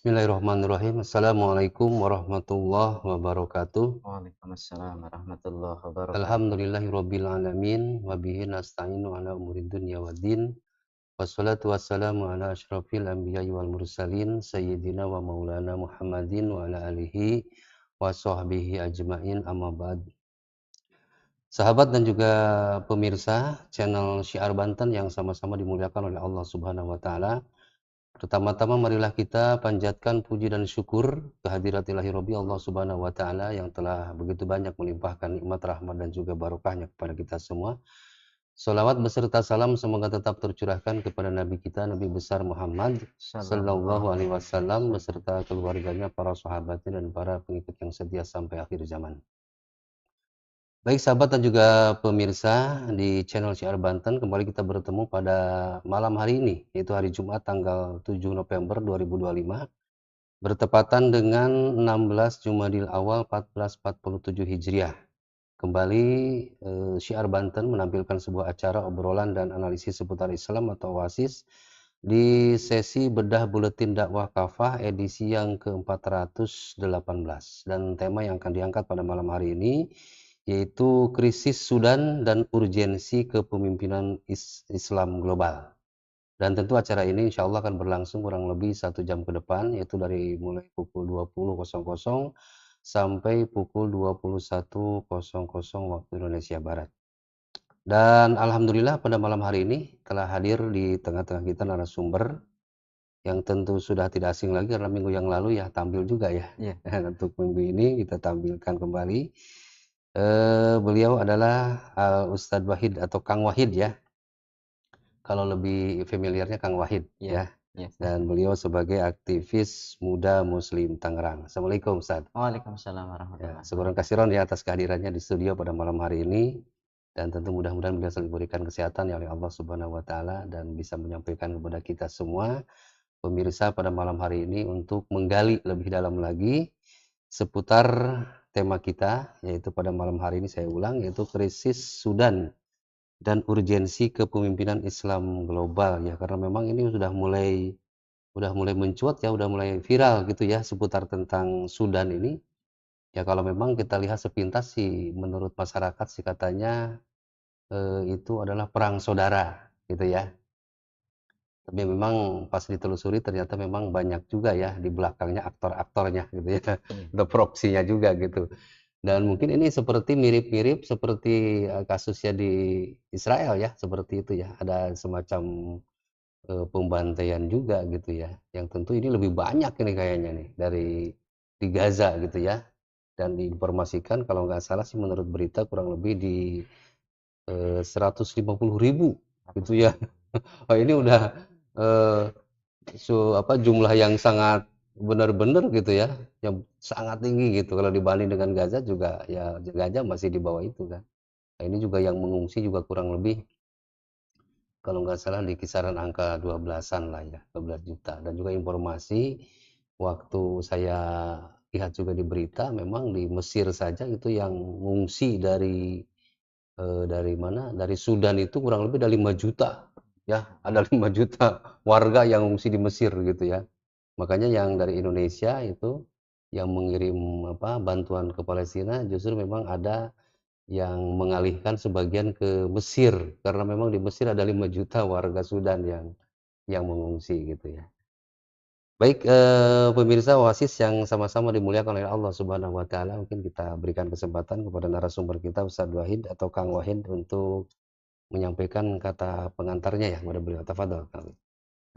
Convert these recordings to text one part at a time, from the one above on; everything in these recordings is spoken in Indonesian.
Bismillahirrahmanirrahim. Assalamualaikum warahmatullahi wabarakatuh. Waalaikumsalam warahmatullahi wabarakatuh. Alhamdulillahirabbil alamin wa bihi nasta'inu ala umuri dunya waddin. Wassalatu wassalamu ala asyrafil anbiya'i wal mursalin sayyidina wa maulana Muhammadin wa ala alihi wa sahbihi ajmain amma ba'd. Sahabat dan juga pemirsa channel Syiar Banten yang sama-sama dimuliakan oleh Allah Subhanahu wa taala. Pertama-tama marilah kita panjatkan puji dan syukur kehadirat ilahi Rabbi Allah Subhanahu wa taala yang telah begitu banyak melimpahkan nikmat rahmat dan juga barokahnya kepada kita semua. Sholawat beserta salam semoga tetap tercurahkan kepada Nabi kita Nabi besar Muhammad Sallallahu Sallallahu Alaihi alaihi Wasallam wasallam. beserta keluarganya, para sahabatnya dan para pengikut yang setia sampai akhir zaman. Baik sahabat dan juga pemirsa di channel Syiar Banten, kembali kita bertemu pada malam hari ini, yaitu hari Jumat tanggal 7 November 2025, bertepatan dengan 16 Jumadil Awal 1447 Hijriah. Kembali Syiar Banten menampilkan sebuah acara obrolan dan analisis seputar Islam atau OASIS di sesi bedah buletin dakwah kafah edisi yang ke-418. Dan tema yang akan diangkat pada malam hari ini yaitu krisis Sudan dan urgensi kepemimpinan Islam global. Dan tentu acara ini insya Allah akan berlangsung kurang lebih 1 jam ke depan, yaitu dari mulai pukul 20.00 sampai pukul 21.00 waktu Indonesia Barat. Dan alhamdulillah pada malam hari ini telah hadir di tengah-tengah kita narasumber yang tentu sudah tidak asing lagi karena minggu yang lalu ya tampil juga ya. Iya, Untuk minggu ini kita tampilkan kembali. Beliau adalah Ustadz Wahid atau Kang Wahid ya. Kalau lebih familiarnya Kang Wahid iya, ya. iya, Ustaz. Dan beliau sebagai aktivis muda Muslim Tangerang. Assalamualaikum Ustaz. Waalaikumsalam Ya, warahmatullahi syukuran wabarakatuh. kasiron ya atas kehadirannya di studio pada malam hari ini. Dan tentu mudah-mudahan beliau selalu diberikan kesehatan ya oleh Allah Subhanahu wa taala dan bisa menyampaikan kepada kita semua pemirsa pada malam hari ini untuk menggali lebih dalam lagi seputar tema kita, yaitu pada malam hari ini saya ulang, yaitu krisis Sudan dan urgensi kepemimpinan Islam global ya, karena memang ini udah mulai mencuat ya, udah mulai viral gitu ya seputar tentang Sudan ini. Ya kalau memang kita lihat sepintas sih menurut masyarakat sih katanya itu adalah perang saudara gitu ya. Tapi memang pas ditelusuri ternyata memang banyak juga ya di belakangnya aktor-aktornya gitu ya. Iya, Ada proksinya juga gitu. Dan mungkin ini seperti mirip-mirip seperti kasusnya di Israel ya, seperti itu ya. Ada semacam pembantaian juga gitu ya. Yang tentu ini lebih banyak ini kayaknya nih dari di Gaza gitu ya. Dan diinformasikan kalau nggak salah sih menurut berita kurang lebih di 150.000 gitu ya. Oh ini udah eh, jumlah yang sangat benar-benar gitu ya, yang sangat tinggi gitu. Kalau dibanding dengan Gaza juga ya Gaza masih di bawah itu kan. Nah, ini juga yang mengungsi juga kurang lebih kalau nggak salah di kisaran angka 12-an lah ya, 12 juta. Dan juga informasi waktu saya lihat juga di berita memang di Mesir saja itu yang mengungsi dari mana, dari Sudan itu kurang lebih ada 5 juta ya, ada 5 juta warga yang mengungsi di Mesir gitu ya. Makanya yang dari Indonesia itu yang mengirim bantuan ke Palestina justru memang ada yang mengalihkan sebagian ke Mesir karena memang di Mesir ada 5 juta warga Sudan yang mengungsi gitu ya. Baik, pemirsa Oasis yang sama-sama dimuliakan oleh Allah Subhanahu wa taala, mungkin kita berikan kesempatan kepada narasumber kita Ustadz Wahid atau Kang Wahid untuk menyampaikan kata pengantarnya ya kepada beliau. Tafadhol Kang.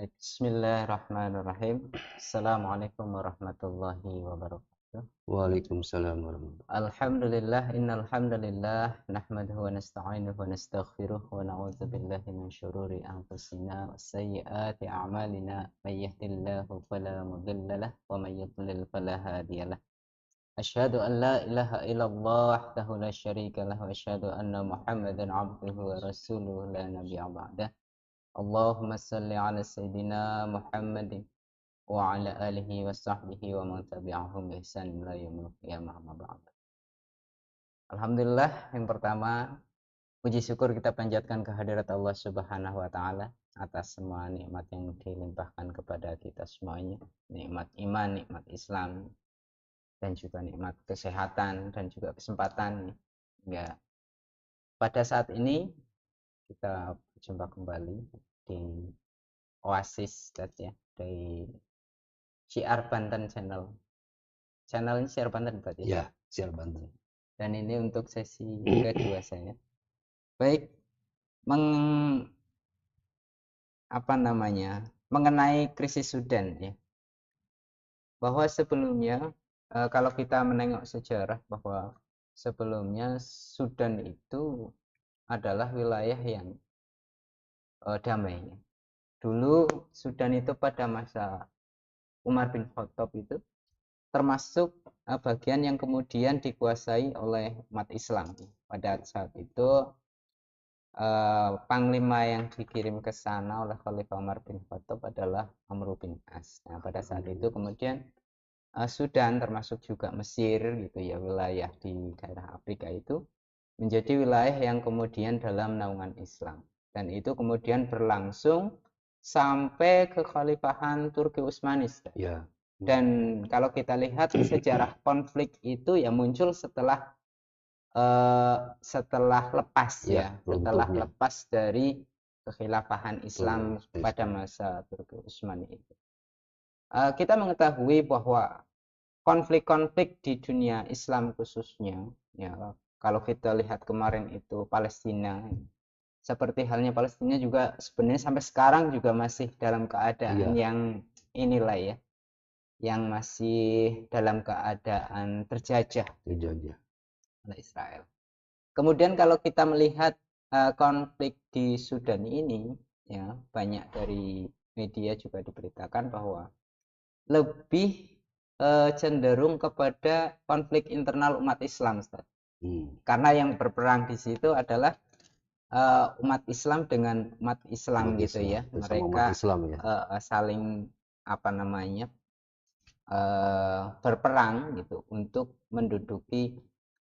baik. Bismillahirrahmanirrahim. Assalamualaikum warahmatullahi wabarakatuh. Waalaikumsalam warahmatullahi. Alhamdulillah, innal hamdalillah nahmaduhu wa nasta'inuhu wa nastaghfiruh wa na'udzu billahi min syururi anfusina wa sayyiati a'malina. May yahdihillahu fala mudilla lahu wa may yudlil fala hadiyalah. أشهد أن لا إله إلا الله وحده لا شريك له وأشهد أن محمدا عبده ورسوله لا نبي بعده اللهم صل على سيدنا محمد وعلى آله وصحبه ومن تبعهم بإحسان إلى يوم القيامة أما بعد. Alhamdulillah, yang pertama puji syukur kita panjatkan kehadirat Allah Subhanahu wa taala atas semua nikmat yang dilimpahkan kepada kita semuanya, nikmat iman, nikmat Islam, dan juga nikmat kesehatan dan juga kesempatan. Ya, pada saat ini kita berjumpa kembali di Oasis tadi ya, dari Syiar Banten channel. Channel ini Syiar Banten berarti. Ya, Syiar Banten. Dan ini untuk sesi kedua saya. Baik, mengenai krisis Sudan ya. Bahwa sebelumnya kalau kita menengok sejarah bahwa sebelumnya Sudan itu adalah wilayah yang damai. Dulu Sudan itu pada masa Umar bin Khattab itu termasuk bagian yang kemudian dikuasai oleh umat Islam. Pada saat itu panglima yang dikirim ke sana oleh Khalifah Umar bin Khattab adalah Amr bin As. Nah, pada saat itu kemudian Sudan termasuk juga Mesir gitu ya, wilayah di daerah Afrika itu menjadi wilayah yang kemudian dalam naungan Islam, dan itu kemudian berlangsung sampai kekhalifahan Turki Utsmani. Ya. Dan kalau kita lihat sejarah konflik itu ya muncul setelah lepas ya, setelah lepas dari kekhilafahan Islam pada masa Turki Utsmani itu. Kita mengetahui bahwa konflik-konflik di dunia Islam khususnya ya, kalau kita lihat kemarin itu Palestina, seperti halnya Palestina juga sebenarnya sampai sekarang juga masih dalam keadaan yang inilah ya, yang masih dalam keadaan terjajah oleh Israel. Kemudian kalau kita melihat konflik di Sudan ini ya, banyak dari media juga diberitakan bahwa lebih cenderung kepada konflik internal umat Islam, Ustaz. Karena yang berperang di situ adalah umat Islam dengan umat Islam gitu ya. Mereka saling berperang gitu untuk menduduki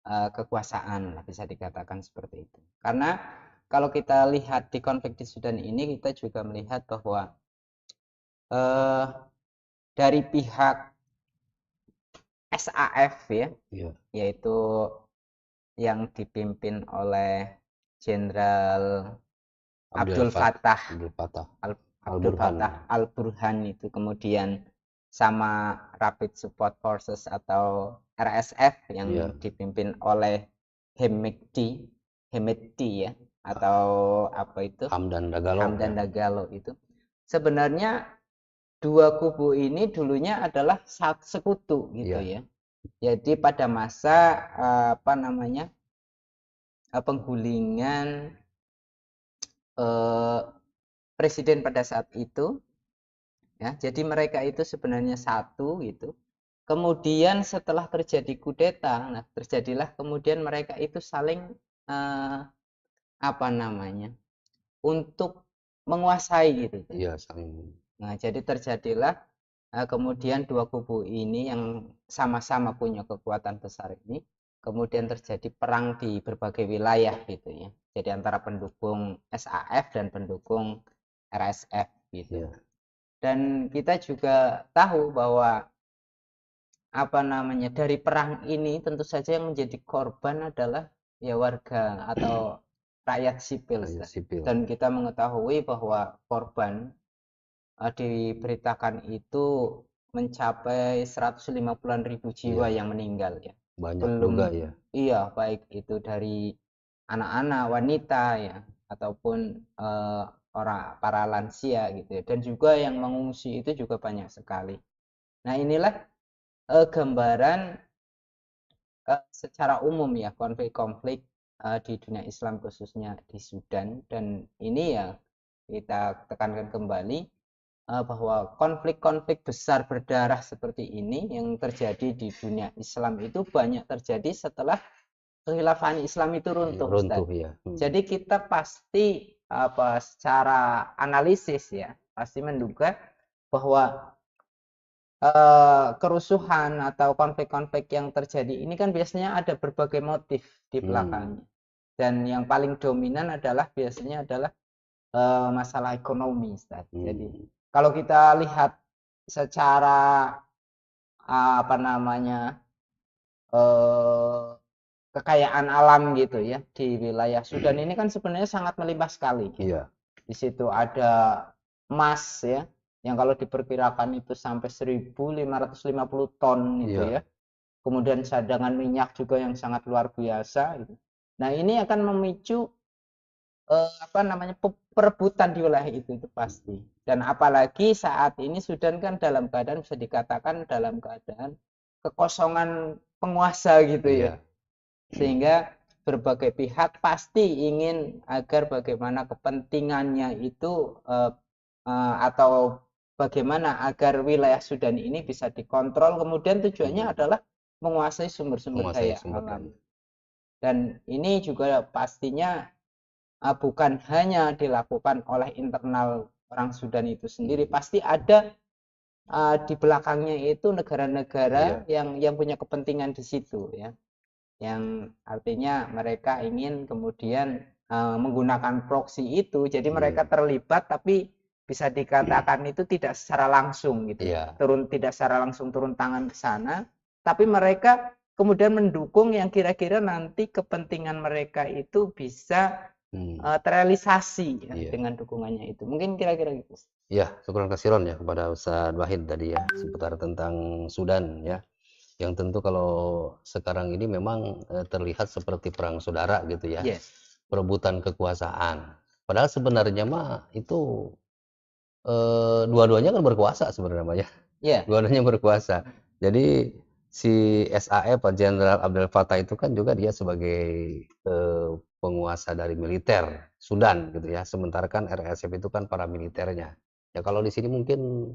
kekuasaan, bisa dikatakan seperti itu. Karena kalau kita lihat di konflik di Sudan ini, kita juga melihat bahwa dari pihak SAF ya, yaitu yang dipimpin oleh Jenderal Abdul Fattah al-Burhan itu, kemudian sama Rapid Support Forces atau RSF yang dipimpin oleh Hemedti ya, atau apa itu, Hamdan Dagalo itu. Sebenarnya dua kubu ini dulunya adalah sekutu gitu ya. Jadi pada masa penggulingan presiden pada saat itu ya, jadi mereka itu sebenarnya satu gitu. Kemudian setelah terjadi kudeta, nah terjadilah kemudian mereka itu saling untuk menguasai gitu. Nah, jadi terjadilah kemudian dua kubu ini yang sama-sama punya kekuatan besar ini, kemudian terjadi perang di berbagai wilayah gitu ya. Jadi antara pendukung SAF dan pendukung RSF gitu. Dan kita juga tahu bahwa dari perang ini tentu saja yang menjadi korban adalah ya warga atau rakyat sipil. Dan kita mengetahui bahwa korban diberitakan itu mencapai 150.000 jiwa yang meninggal ya. Banyak juga ya. Iya, baik itu dari anak-anak, wanita ya, ataupun para lansia gitu ya. Dan juga yang mengungsi itu juga banyak sekali. Nah, inilah gambaran secara umum ya konflik-konflik di dunia Islam khususnya di Sudan. Dan ini ya kita tekankan kembali bahwa konflik-konflik besar berdarah seperti ini yang terjadi di dunia Islam itu banyak terjadi setelah kekhilafahan Islam itu runtuh ya. Jadi kita pasti secara analisis ya pasti menduga bahwa kerusuhan atau konflik-konflik yang terjadi ini kan biasanya ada berbagai motif di belakangnya. Dan yang paling dominan adalah biasanya masalah ekonomi, Ustaz. Jadi Hmm. kalau kita lihat secara apa namanya eh, kekayaan alam gitu ya di wilayah Sudan ini kan sebenarnya sangat melimpah sekali. Iya, Di situ ada emas ya, yang kalau diperkirakan itu sampai 1.550 ton itu iya. ya. Kemudian cadangan minyak juga yang sangat luar biasa gitu. Nah, ini akan memicu apa namanya perebutan di wilayah itu pasti. Dan apalagi saat ini Sudan kan dalam keadaan bisa dikatakan dalam keadaan kekosongan penguasa gitu ya. Iya. Sehingga berbagai pihak pasti ingin agar bagaimana kepentingannya itu atau bagaimana agar wilayah Sudan ini bisa dikontrol, kemudian tujuannya Hmm. adalah menguasai sumber-sumber Menguasai daya sumber alam. daya. Dan ini juga pastinya bukan hanya dilakukan oleh internal orang Sudan itu sendiri, Hmm. pasti ada di belakangnya itu negara-negara Iya. yang punya kepentingan di situ ya, yang artinya mereka ingin kemudian menggunakan proksi itu, jadi mereka Hmm. terlibat tapi bisa dikatakan itu tidak secara langsung gitu, Iya. tidak secara langsung turun tangan ke sana, tapi mereka kemudian mendukung yang kira-kira nanti kepentingan mereka itu bisa Hmm. terrealisasi ya, Iya. dengan dukungannya itu. Mungkin kira-kira gitu. Ya, syukran kasiron ya kepada Ustaz Wahid tadi ya seputar tentang Sudan ya. Yang tentu kalau sekarang ini memang terlihat seperti perang saudara gitu ya, Yes. perebutan kekuasaan. Padahal sebenarnya mah itu dua-duanya kan berkuasa sebenarnya mah ya. Ya. Dua-duanya berkuasa. Jadi si SAF Jenderal Abdel Fattah itu kan juga dia sebagai penguasa dari militer Sudan gitu ya. Sementara kan RSF itu kan para militernya. Ya kalau di sini mungkin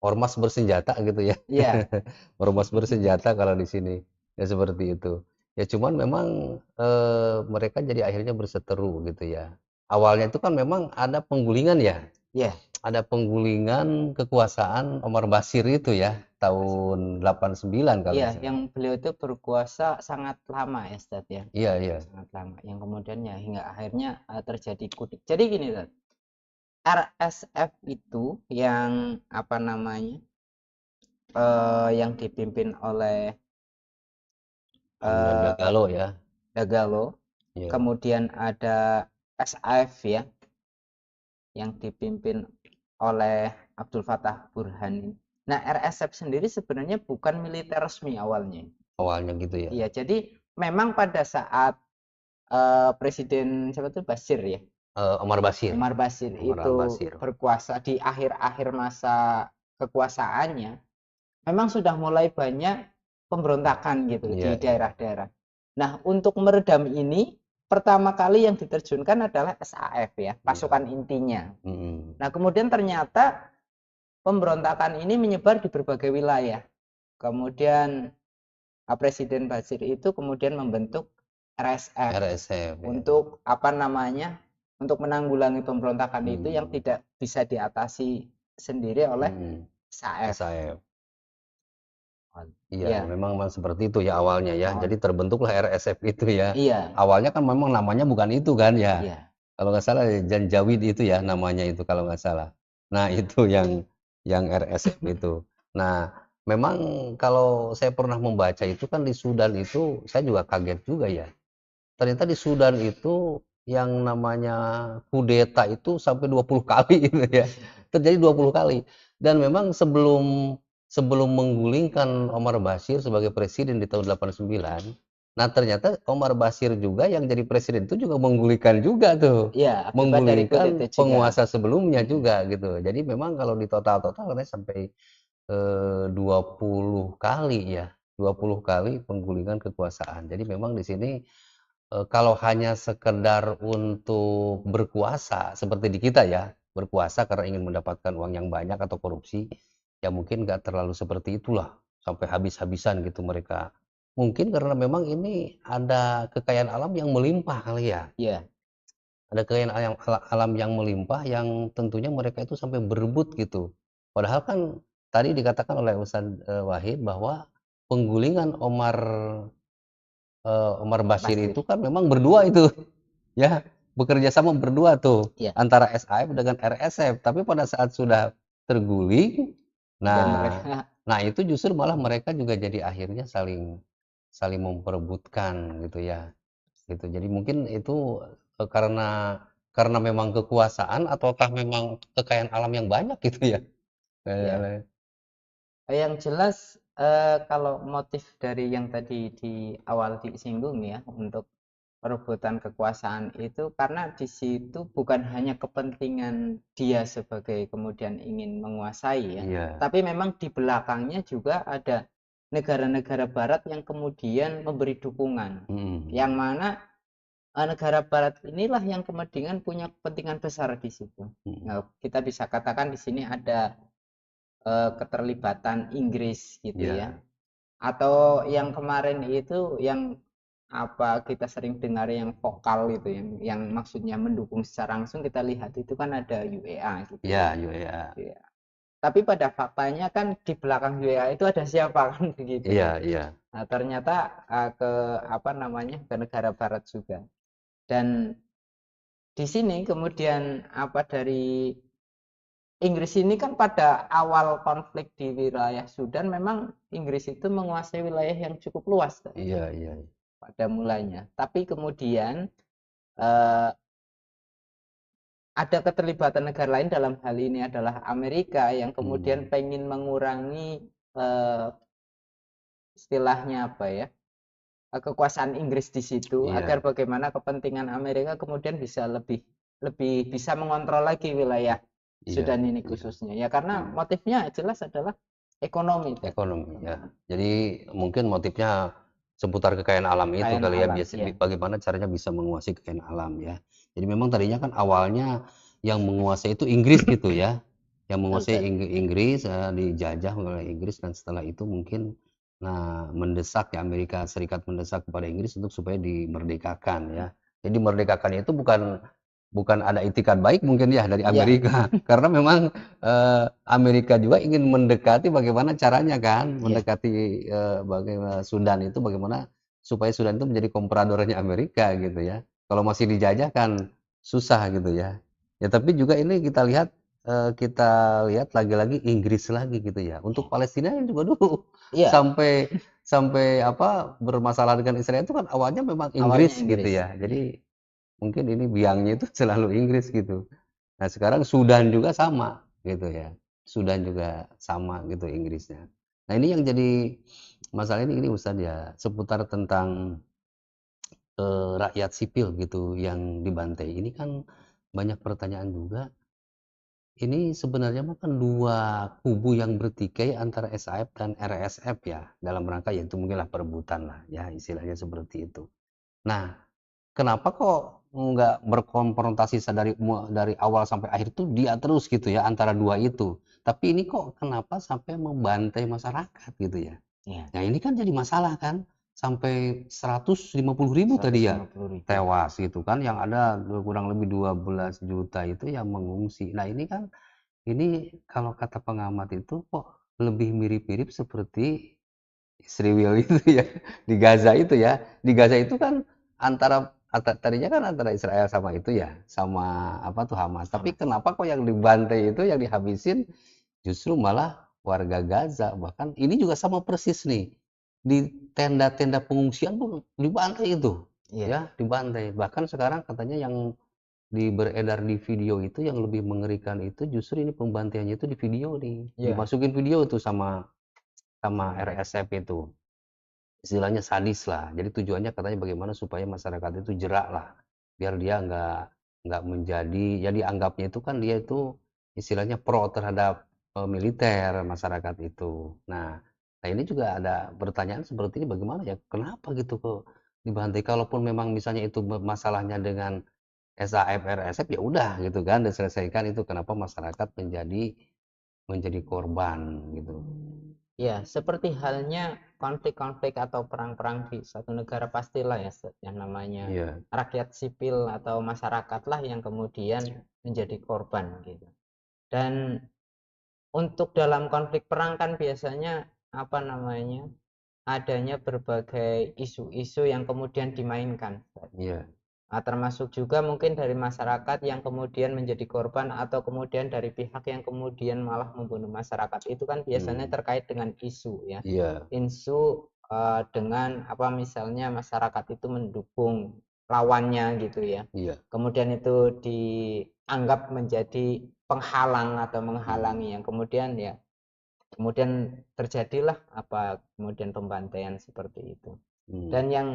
ormas bersenjata gitu ya. Iya. Ormas bersenjata kalau di sini. Ya seperti itu. Ya cuman memang mereka jadi akhirnya berseteru gitu ya. Awalnya itu kan memang ada penggulingan ya. Ya. Ada penggulingan kekuasaan Omar Basir itu ya, tahun 89 kalau Iya, nggak salah. yang beliau itu berkuasa sangat lama ya, Ustaz ya. Iya, iya. Sangat lama. Yang kemudian ya hingga akhirnya terjadi kudeta. Jadi gini, Ustaz. RSF itu yang apa namanya? Yang dipimpin oleh Ahmad eh, Dagalo ya. Dagalo. Iya. Kemudian ada SAF ya, yang dipimpin oleh Abdul Fattah Burhan. Nah, RSF sendiri sebenarnya bukan militer resmi awalnya. Awalnya gitu ya. Iya, jadi memang pada saat Presiden siapa tuh Basir ya, Omar Basir. Umar Basir Omar itu Al-Basir. berkuasa di akhir-akhir masa kekuasaannya, memang sudah mulai banyak pemberontakan gitu Iya, di iya. daerah-daerah. Nah, untuk meredam ini, pertama kali yang diterjunkan adalah SAF ya, Iya. pasukan intinya. Mm-mm. Nah, kemudian ternyata pemberontakan ini menyebar di berbagai wilayah. Kemudian Presiden Basir itu kemudian membentuk RSF RSF ya. untuk apa namanya? Untuk menanggulangi pemberontakan itu yang Hmm. tidak bisa diatasi sendiri oleh Mm-mm. SAF. SAF. Iya, Ya, memang seperti itu ya awalnya ya. oh, Jadi terbentuklah RSF itu ya. iya, Awalnya kan memang namanya bukan itu kan ya. iya, Kalau nggak salah Janjaweed itu ya namanya itu kalau nggak salah. Nah itu yang RSF itu. Nah memang kalau saya pernah membaca itu kan di Sudan itu saya juga kaget juga ya. Ternyata di Sudan itu yang namanya kudeta itu sampai 20 kali gitu ya. Terjadi 20 kali. Dan memang sebelum sebelum menggulingkan Omar Bashir sebagai presiden di tahun 89, nah ternyata Omar Bashir juga yang jadi presiden itu juga menggulingkan juga tuh. iya, akibat dari kudeta Menggulingkan juga. penguasa sebelumnya Mm-mm. juga gitu. Jadi memang kalau di total-total katanya sampai 20 kali ya. 20 kali penggulingan kekuasaan. Jadi memang di sini kalau hanya sekedar untuk berkuasa seperti di kita ya, berkuasa karena ingin mendapatkan uang yang banyak atau korupsi, ya mungkin nggak terlalu seperti itulah, sampai habis-habisan gitu mereka. Mungkin karena memang ini ada kekayaan alam yang melimpah kali ya, Iya, ada kekayaan alam yang melimpah yang tentunya mereka itu sampai berebut gitu. Padahal kan tadi dikatakan oleh Ustadz Wahid bahwa penggulingan Omar Bashir Basir. itu kan memang berdua itu, ya. bekerja sama berdua tuh Ya, antara SAF dengan RSF. Tapi pada saat sudah terguling, dan nah, mereka nah itu justru malah mereka juga jadi akhirnya saling saling memperebutkan gitu ya, gitu. Jadi mungkin itu karena memang kekuasaan ataukah memang kekayaan alam yang banyak gitu ya? ya, Eh, yang jelas kalau motif dari yang tadi di awal disinggung ya untuk perebutan kekuasaan itu karena di situ bukan hanya kepentingan dia sebagai kemudian ingin menguasai ya, iya, tapi memang di belakangnya juga ada negara-negara barat yang kemudian memberi dukungan, mhm, yang mana negara barat inilah yang kemudian punya kepentingan besar di situ. mhm, Nah, kita bisa katakan di sini ada keterlibatan Inggris gitu ya. iya, Atau yang kemarin itu yang apa kita sering dengar yang vokal itu yang maksudnya mendukung secara langsung kita lihat itu kan ada UEA gitu iya, ya. UEA, Iya. Tapi pada faktanya kan di belakang UEA itu ada siapa kan begitu iya, kan. iya, Nah, ternyata ke apa namanya ke negara barat juga. Dan di sini kemudian apa dari Inggris ini kan pada awal konflik di wilayah Sudan memang Inggris itu menguasai wilayah yang cukup luas kan, iya, iya, pada mulanya. Tapi kemudian eh, ada keterlibatan negara lain dalam hal ini adalah Amerika yang kemudian mhm, pengen mengurangi eh, istilahnya apa ya kekuasaan Inggris di situ agar iya, bagaimana kepentingan Amerika kemudian bisa lebih lebih bisa mengontrol lagi wilayah iya, Sudan ini iya, khususnya ya karena mhm. motifnya jelas adalah ekonomi tadi. Ekonomi, ya. Jadi mungkin motifnya seputar kekayaan alam itu Kekayaan kali ya, alam ya. bagaimana caranya bisa menguasai kekayaan alam ya. Jadi memang tadinya kan awalnya yang menguasai itu Inggris gitu ya, yang Betul menguasai tadi. Inggris, dijajah oleh Inggris dan setelah itu mungkin, nah mendesak ya Amerika Serikat mendesak kepada Inggris untuk supaya dimerdekakan ya. Jadi merdekakannya itu bukan bukan ada itikat baik mungkin ya dari Iya, Amerika, karena memang Amerika juga ingin mendekati bagaimana caranya kan, iya, mendekati, bagaimana Sudan itu bagaimana supaya Sudan itu menjadi kompradornya Amerika gitu ya. Kalau masih dijajah kan susah gitu ya. Ya tapi juga ini kita lihat lagi-lagi Inggris lagi gitu ya. Untuk Palestina yang juga dulu iya. sampai sampai apa, bermasalah dengan Israel itu kan awalnya memang Awalnya Inggris gitu Inggris. ya. Iya, Jadi mungkin ini biangnya itu selalu Inggris gitu. Nah, sekarang Sudan juga sama gitu ya. Sudan juga sama gitu Inggrisnya. Nah, ini yang jadi masalah ini Ustadz ya, seputar tentang rakyat sipil gitu yang dibantai. Ini kan banyak pertanyaan juga. Ini sebenarnya mah kan dua kubu yang bertikai antara SAF dan RSF ya, dalam rangka yaitu mungkinlah perebutan lah ya, istilahnya seperti itu. Nah, kenapa kok nggak berkonfrontasi dari awal sampai akhir tuh dia terus gitu ya antara dua itu. Tapi ini kok kenapa sampai membantai masyarakat gitu ya. iya. Nah ini kan jadi masalah kan. Sampai 150.000 tadi ya 150.000. tewas gitu kan. Yang ada kurang lebih 12 juta itu yang mengungsi. Nah ini kan kalau kata pengamat itu kok lebih mirip-mirip seperti Israel itu ya, di Gaza itu ya. Di Gaza itu kan tadinya kan antara Israel sama itu ya, sama apa tuh Hamas. Tapi Hamas. kenapa kok yang dibantai itu, yang dihabisin justru malah warga Gaza. Bahkan ini juga sama persis nih. Di tenda-tenda pengungsian pun dibantai itu, Iya, ya, dibantai. Bahkan sekarang katanya yang beredar di video itu yang lebih mengerikan itu justru ini pembantaiannya itu di video nih. iya. Dimasukin video tuh sama sama Sama mereka. RSF itu. Istilahnya sadis lah. Jadi tujuannya katanya bagaimana supaya masyarakat itu jerak lah. Biar dia nggak menjadi, ya dianggapnya itu kan dia itu istilahnya pro terhadap militer masyarakat itu. Nah ini juga ada pertanyaan seperti ini bagaimana ya? Kenapa gitu kok dibantai? Kalaupun memang misalnya itu masalahnya dengan SAF, RSF ya udah gitu kan diselesaikan itu. Kenapa masyarakat menjadi korban gitu? Ya, seperti halnya konflik-konflik atau perang-perang di suatu negara pastilah ya yang namanya Iya, rakyat sipil atau masyarakat lah yang kemudian menjadi korban gitu. Dan untuk dalam konflik perang kan biasanya apa namanya adanya berbagai isu-isu yang kemudian dimainkan. iya, Nah, termasuk juga mungkin dari masyarakat yang kemudian menjadi korban atau kemudian dari pihak yang kemudian malah membunuh masyarakat. Itu kan biasanya terkait dengan isu ya. Iya, Isu dengan apa misalnya masyarakat itu mendukung lawannya gitu ya. iya. Kemudian itu dianggap menjadi penghalang atau Hmm, menghalangi yang kemudian ya kemudian terjadilah apa kemudian pembantaian seperti itu. hmm. Dan yang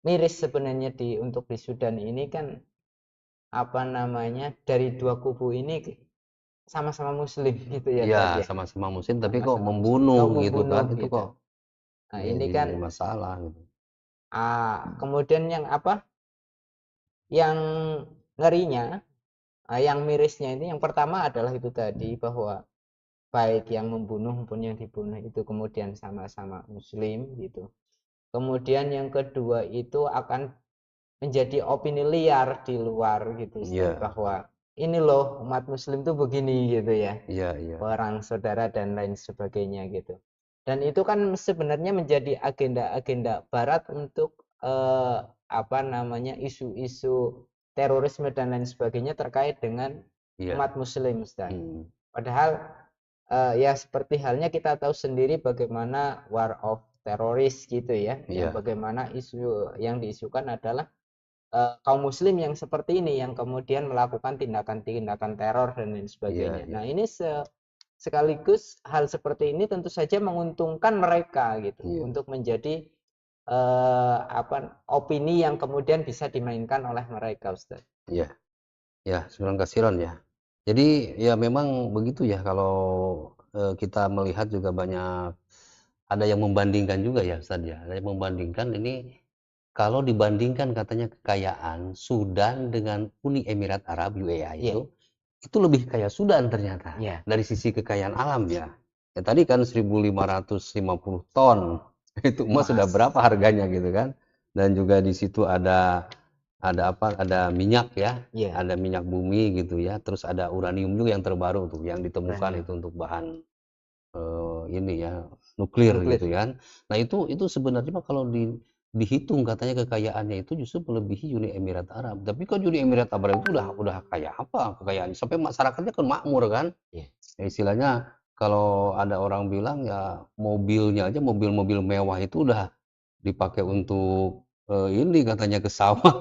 miris sebenarnya untuk di Sudan ini kan apa namanya dari dua kubu ini sama-sama muslim gitu ya Iya, Ustaz ya, sama-sama muslim tapi kok sama-sama muslim membunuh kok gitu kan? membunuh Itu gitu. kok Nah ini kan jadi masalah gitu. kemudian yang apa yang ngerinya yang mirisnya ini yang pertama adalah itu tadi bahwa baik yang membunuh maupun yang dibunuh itu kemudian sama-sama muslim gitu. Kemudian yang kedua itu akan menjadi opini liar di luar gitu Ustaz, Iya, bahwa ini loh umat muslim tuh begini gitu ya, iya, iya. perang saudara dan lain sebagainya gitu. Dan itu kan sebenarnya menjadi agenda-agenda barat untuk apa namanya isu-isu terorisme dan lain sebagainya terkait dengan Iya. umat muslim Ustaz. Hmm, Padahal ya seperti halnya kita tahu sendiri bagaimana war of teroris gitu ya, yang iya, bagaimana isu yang diisukan adalah kaum muslim yang seperti ini yang kemudian melakukan tindakan-tindakan teror dan lain iya, sebagainya. iya. Nah, ini sekaligus hal seperti ini tentu saja menguntungkan mereka gitu Iya, untuk menjadi apa opini yang kemudian bisa dimainkan oleh mereka, Ustaz. iya. Ya, sembilan kasiron ya. Jadi ya memang begitu ya kalau kita melihat juga banyak ada yang membandingkan juga ya Ustaz ya. Ada yang membandingkan ini kalau dibandingkan katanya kekayaan Sudan dengan Uni Emirat Arab UAE Iya, itu lebih kaya Sudan ternyata iya, dari sisi kekayaan alam ya. Ya tadi kan 1.550 ton itu emas sudah Mas. berapa harganya gitu kan. Dan juga di situ ada apa, ada minyak ya, Iya, ada minyak bumi gitu ya, terus ada uranium juga yang terbaru tuh, yang ditemukan uranium, itu untuk bahan, ini ya, nuklir gitu nuklir. kan. Nah itu sebenarnya mah kalau dihitung katanya kekayaannya itu justru melebihi Uni Emirat Arab. Tapi kan Uni Emirat Arab itu udah kaya apa kekayaannya, sampai masyarakatnya kan makmur kan. Iya, Ya istilahnya kalau ada orang bilang ya mobilnya aja mobil-mobil mewah itu udah dipakai untuk, ini katanya ke sawah,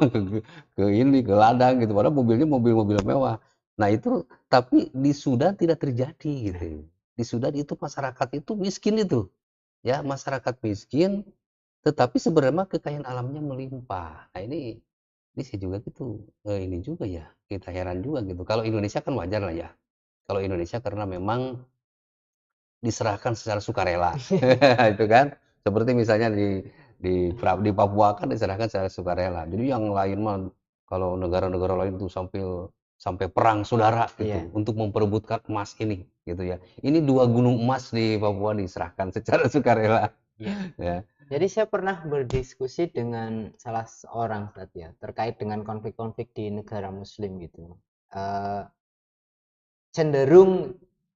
ke ini, ke ladang gitu, padahal mobilnya mobil-mobil mewah. Nah itu, tapi di Sudan tidak terjadi nah, gitu. Di Sudan itu masyarakat itu miskin itu, ya masyarakat miskin, tetapi sebenarnya kekayaan alamnya melimpah. Nah ini saya juga gitu, ini juga ya, kita heran juga gitu. Kalau Indonesia kan wajar lah ya, kalau Indonesia karena memang diserahkan secara sukarela, itu kan. Seperti misalnya di Papua kan diserahkan secara sukarela. Jadi yang lain mah kalau negara-negara lain tuh sampai sampai perang saudara iya, gitu untuk memperebutkan emas ini gitu ya. Ini 2 gunung emas di Papua diserahkan secara sukarela iya. ya. Jadi saya pernah berdiskusi dengan salah seorang Ustaz ya, terkait dengan konflik-konflik di negara muslim gitu. Eh, Cenderung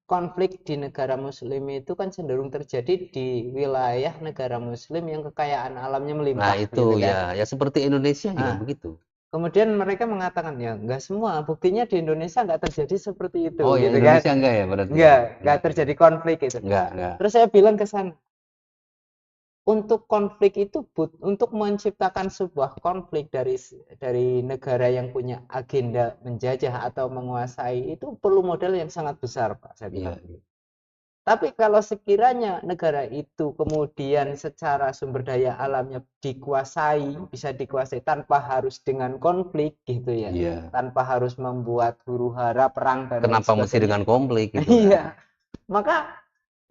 konflik di negara muslim itu kan cenderung terjadi di wilayah negara muslim yang kekayaan alamnya Nah melimpah itu gitu kan. ya, ya seperti Indonesia juga Ah, begitu. kemudian mereka mengatakan ya enggak semua, buktinya di Indonesia enggak terjadi seperti itu Oh ya gitu kan. Indonesia enggak ya berarti ya? Enggak terjadi konflik gitu. Enggak. Terus saya bilang ke sana, untuk konflik itu untuk menciptakan sebuah konflik dari negara yang punya agenda menjajah atau menguasai itu perlu modal yang sangat besar, Pak, saya Iya, bilang. iya. Tapi kalau sekiranya negara itu kemudian secara sumber daya alamnya bisa dikuasai tanpa harus dengan konflik gitu ya, Iya. tanpa harus membuat huru-hara perang dan lain Kenapa mesti sebagainya. dengan konflik gitu kan? Iya, maka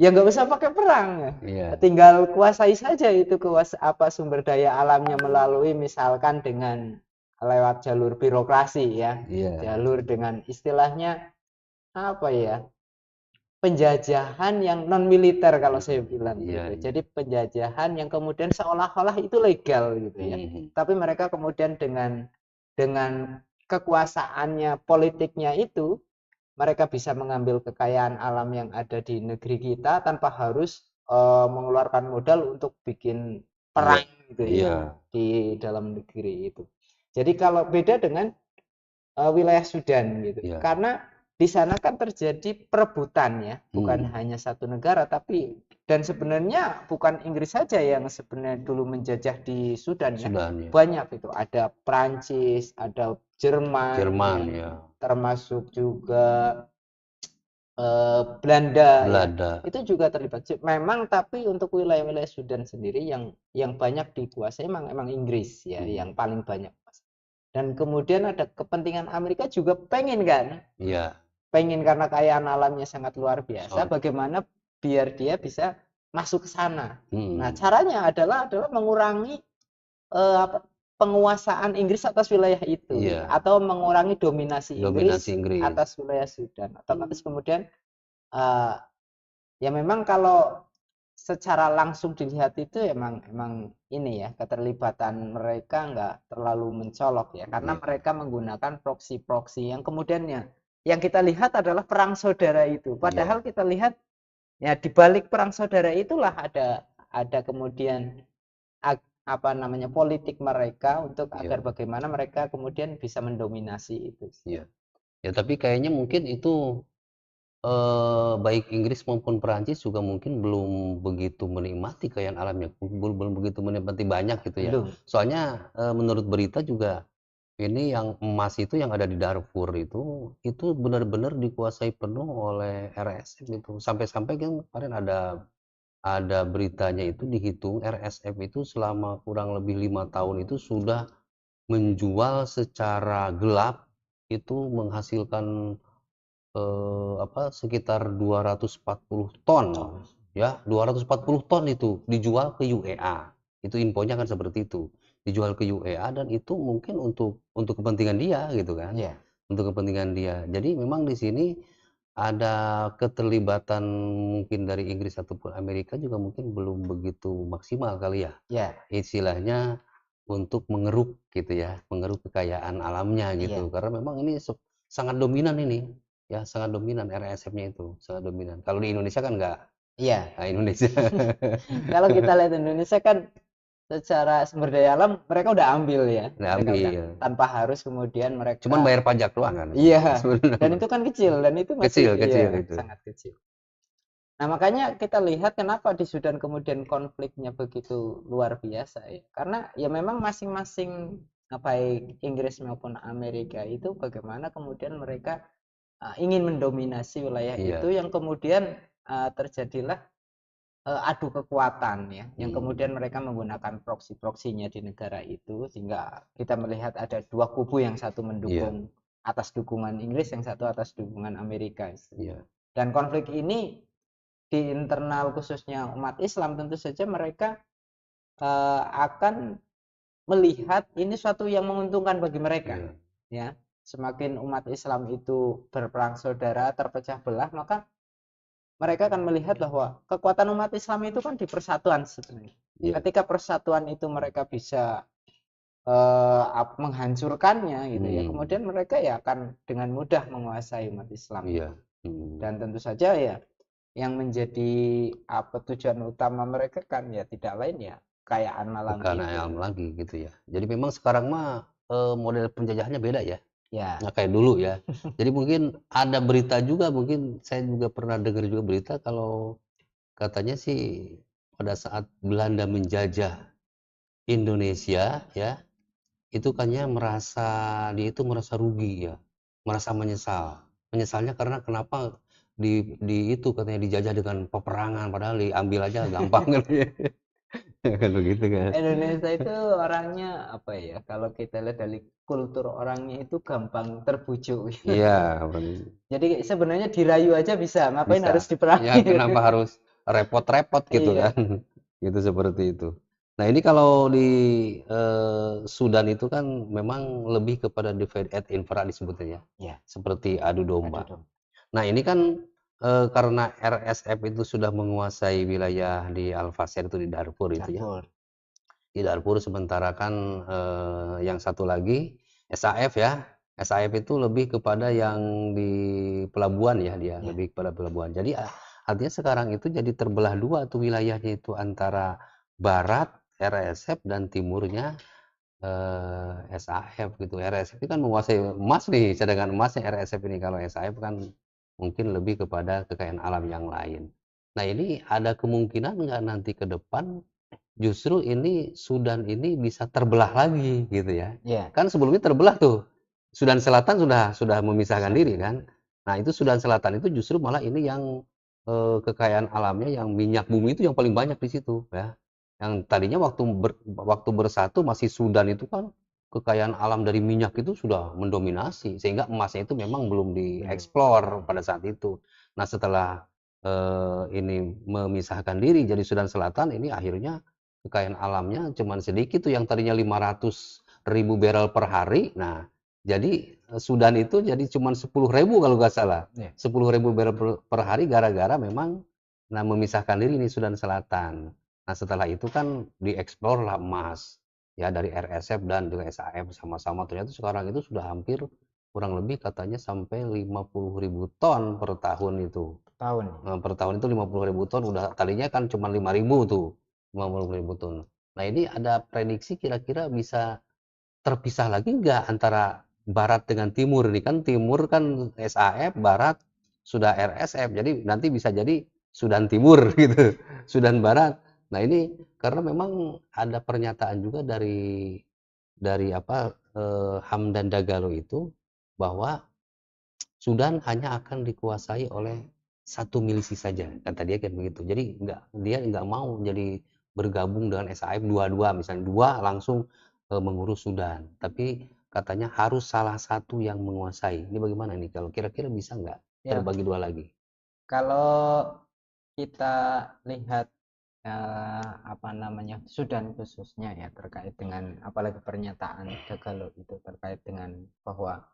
ya nggak usah pakai perang, Iya, tinggal kuasai saja itu apa sumber daya alamnya melalui misalkan dengan lewat jalur birokrasi ya, iya, jalur dengan istilahnya apa ya, penjajahan yang non militer kalau saya bilang iya, gitu. iya. Jadi penjajahan yang kemudian seolah-olah itu legal gitu ya. Mhm. Tapi mereka kemudian dengan kekuasaannya politiknya itu mereka bisa mengambil kekayaan alam yang ada di negeri kita tanpa harus mengeluarkan modal untuk bikin Iya, perang gitu ya iya, di dalam negeri itu. Jadi kalau beda dengan wilayah Sudan gitu. Iya. Karena di sana kan terjadi perebutan ya, bukan hanya satu negara tapi dan sebenarnya bukan Inggris saja yang sebenarnya dulu menjajah di Sudan ya. Sudan ya. Banyak itu, ada Prancis, ada Jerman Jerman ya, ya. termasuk juga Belanda ya. Belanda. Itu juga terlibat. Memang tapi untuk wilayah-wilayah Sudan sendiri yang banyak dikuasai emang Inggris ya, yang paling banyak. Dan kemudian ada kepentingan Amerika juga pengen kan, Iya. pengen karena kekayaan alamnya sangat luar biasa, Soal. bagaimana biar dia bisa masuk ke sana. Nah, Hmm. caranya adalah mengurangi penguasaan Inggris atas wilayah itu, gitu. Iya. Atau mengurangi dominasi Dominasi Inggris Inggris. atas wilayah Sudan. Otomatis kemudian eh, ya memang kalau secara langsung dilihat itu emang ini ya, keterlibatan mereka nggak terlalu mencolok ya, karena Iya. mereka menggunakan proksi-proksi yang kemudiannya yang kita lihat adalah perang saudara itu. Iya. Padahal kita lihat ya di balik perang saudara itulah ada kemudian apa namanya politik mereka untuk agar Iya. bagaimana mereka kemudian bisa mendominasi itu. Iya. Ya tapi kayaknya mungkin itu baik Inggris maupun Perancis juga mungkin belum begitu menikmati kekayaan alamnya, belum begitu menikmati banyak gitu ya. Belum. Soalnya menurut berita juga ini yang emas itu yang ada di Darfur itu benar-benar dikuasai penuh oleh RSF itu. Sampai-sampai kan kemarin ada beritanya itu dihitung RSF itu selama kurang lebih 5 tahun itu sudah menjual secara gelap itu menghasilkan sekitar 240 ton ya, 240 ton itu dijual ke UEA. Itu infonya kan seperti itu. Dijual ke UEA dan itu mungkin untuk kepentingan dia gitu kan. Ya. Untuk kepentingan dia. Jadi memang di sini ada keterlibatan mungkin dari Inggris ataupun Amerika juga mungkin belum begitu maksimal kali ya. Ya. Istilahnya untuk mengeruk gitu ya, mengeruk kekayaan alamnya gitu. Iya. Karena memang ini sangat dominan ini. Ya, sangat dominan RSF-nya itu, sangat dominan. Kalau di Indonesia kan enggak. Iya. Nah, Indonesia. Kalau kita lihat Indonesia kan secara sumber daya alam mereka udah ambil ya, Udah mereka udah ambil. tanpa harus kemudian Cuman mereka bayar pajak doang kan iya, dan sebenarnya. itu kan kecil dan itu masih Kecil, kecil iya itu. sangat kecil. Nah, makanya kita lihat kenapa di Sudan kemudian konfliknya begitu luar biasa ya. Karena ya memang masing-masing baik Inggris maupun Amerika itu bagaimana kemudian mereka ingin mendominasi wilayah itu Iya. yang kemudian terjadilah adu kekuatan ya, yang kemudian mereka menggunakan proksi-proksinya di negara itu sehingga kita melihat ada dua kubu, yang satu Iya. mendukung atas dukungan Inggris, yang satu atas dukungan Amerika. Iya. Dan konflik ini di internal khususnya umat Islam tentu saja mereka akan melihat ini suatu yang menguntungkan bagi mereka. Iya. Ya, semakin umat Islam itu berperang saudara, terpecah belah, maka mereka akan melihat bahwa kekuatan umat Islam itu kan di persatuan sebenarnya. Iya. Ketika persatuan itu mereka bisa menghancurkannya gitu ya, kemudian mereka ya akan dengan mudah menguasai umat Islam. Iya. Dan tentu saja ya yang menjadi tujuan utama mereka kan ya tidak lain ya kekayaan alam Bukan itu. ayam lagi gitu ya. Jadi memang sekarang mah model penjajahannya beda ya. Ya. Nggak kayak dulu ya. Jadi mungkin ada berita juga, mungkin saya juga pernah dengar juga berita kalau katanya sih pada saat Belanda menjajah Indonesia ya, itu kayaknya dia itu merasa rugi ya, merasa menyesal. Menyesalnya karena kenapa di itu katanya dijajah dengan peperangan padahal diambil aja gampang katanya. Kan begitu kan. Indonesia itu orangnya apa ya? Kalau kita lihat dari kultur orangnya itu gampang terbujuk. Iya, Jadi sebenarnya dirayu aja bisa, ngapain bisa. harus Ya diperangi? kenapa harus repot-repot gitu Iya. kan. Gitu seperti itu. Nah ini kalau di Sudan itu kan memang lebih kepada divide and infra disebutnya ya. Ya, Seperti adu ada domba. dong. Nah ini kan karena RSF itu sudah menguasai wilayah di Al-Fasher itu di Darfur itu ya. Darfur. Di Darfur sementara kan yang satu lagi SAF ya. SAF itu lebih kepada yang di pelabuhan ya dia, Ya. lebih kepada pelabuhan. Jadi artinya sekarang itu jadi terbelah dua tuh wilayahnya itu antara barat RSF dan timurnya SAF gitu. RSF ini kan menguasai emas nih, cadangan emasnya RSF ini. Kalau SAF kan mungkin lebih kepada kekayaan alam yang lain. Nah, ini ada kemungkinan nggak nanti ke depan justru ini Sudan ini bisa terbelah lagi gitu ya. Ya, Kan sebelumnya terbelah tuh. Sudan Selatan sudah memisahkan bisa. diri kan. Nah, itu Sudan Selatan itu justru malah ini yang kekayaan alamnya yang minyak bumi itu yang paling banyak di situ ya. Yang tadinya waktu bersatu masih Sudan itu kan kekayaan alam dari minyak itu sudah mendominasi sehingga emasnya itu memang belum Belum. dieksplor pada saat itu. Nah, setelah ini memisahkan diri jadi Sudan Selatan ini akhirnya kekayaan alamnya cuman sedikit tuh yang tadinya 500.000 barrel per hari. Nah, jadi Sudan itu jadi cuman 10.000 kalau nggak salah. Ya. 10.000 barrel per hari gara-gara memang nah memisahkan diri nih Sudan Selatan. Nah, setelah itu kan dieksplor lah emas ya dari RSF dan juga SAF sama-sama ternyata sekarang itu sudah hampir kurang lebih katanya sampai 50.000 ton per tahun itu. Tahun. Per tahun itu 50.000 ton udah tadinya kan cuma 5.000 tuh. 50.000 ton. Nah, ini ada prediksi kira-kira bisa terpisah lagi nggak antara barat dengan timur ini kan timur kan SAF, barat sudah RSF. Jadi nanti bisa jadi Sudan Timur gitu, Sudan Barat. Nah, ini karena memang ada pernyataan juga dari apa Hamdan Dagalo itu bahwa Sudan hanya akan dikuasai oleh satu milisi saja, kata dia kayak begitu. Jadi dia nggak mau jadi bergabung dengan SAF dua-dua, misalnya dua langsung mengurus Sudan. Tapi katanya harus salah satu yang menguasai. Ini bagaimana nih? Kalau kira-kira bisa nggak Ya, terbagi dua lagi? kalau kita lihat apa namanya Sudan khususnya ya terkait dengan apalagi pernyataan Dagalo itu terkait dengan bahwa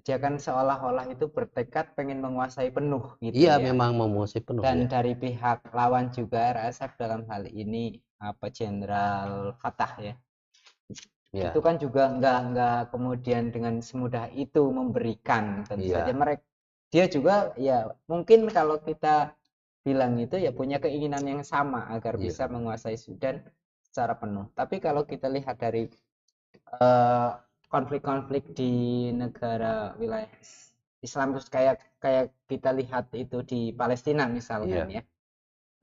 dia kan seolah-olah itu bertekad pengen menguasai penuh gitu Iya, ya. memang mau menguasai penuh ya. Dan dari pihak lawan juga RSF dalam hal ini apa Jenderal Fatah ya. Itu Ya, kan juga nggak kemudian dengan semudah itu memberikan, tentu saja iya, mereka dia juga ya mungkin kalau kita bilang itu ya punya keinginan yang sama agar bisa iya, menguasai Sudan secara penuh. Tapi kalau kita lihat dari konflik-konflik di negara wilayah Islam terus kayak kayak kita lihat itu di Palestina misalkan iya, ya.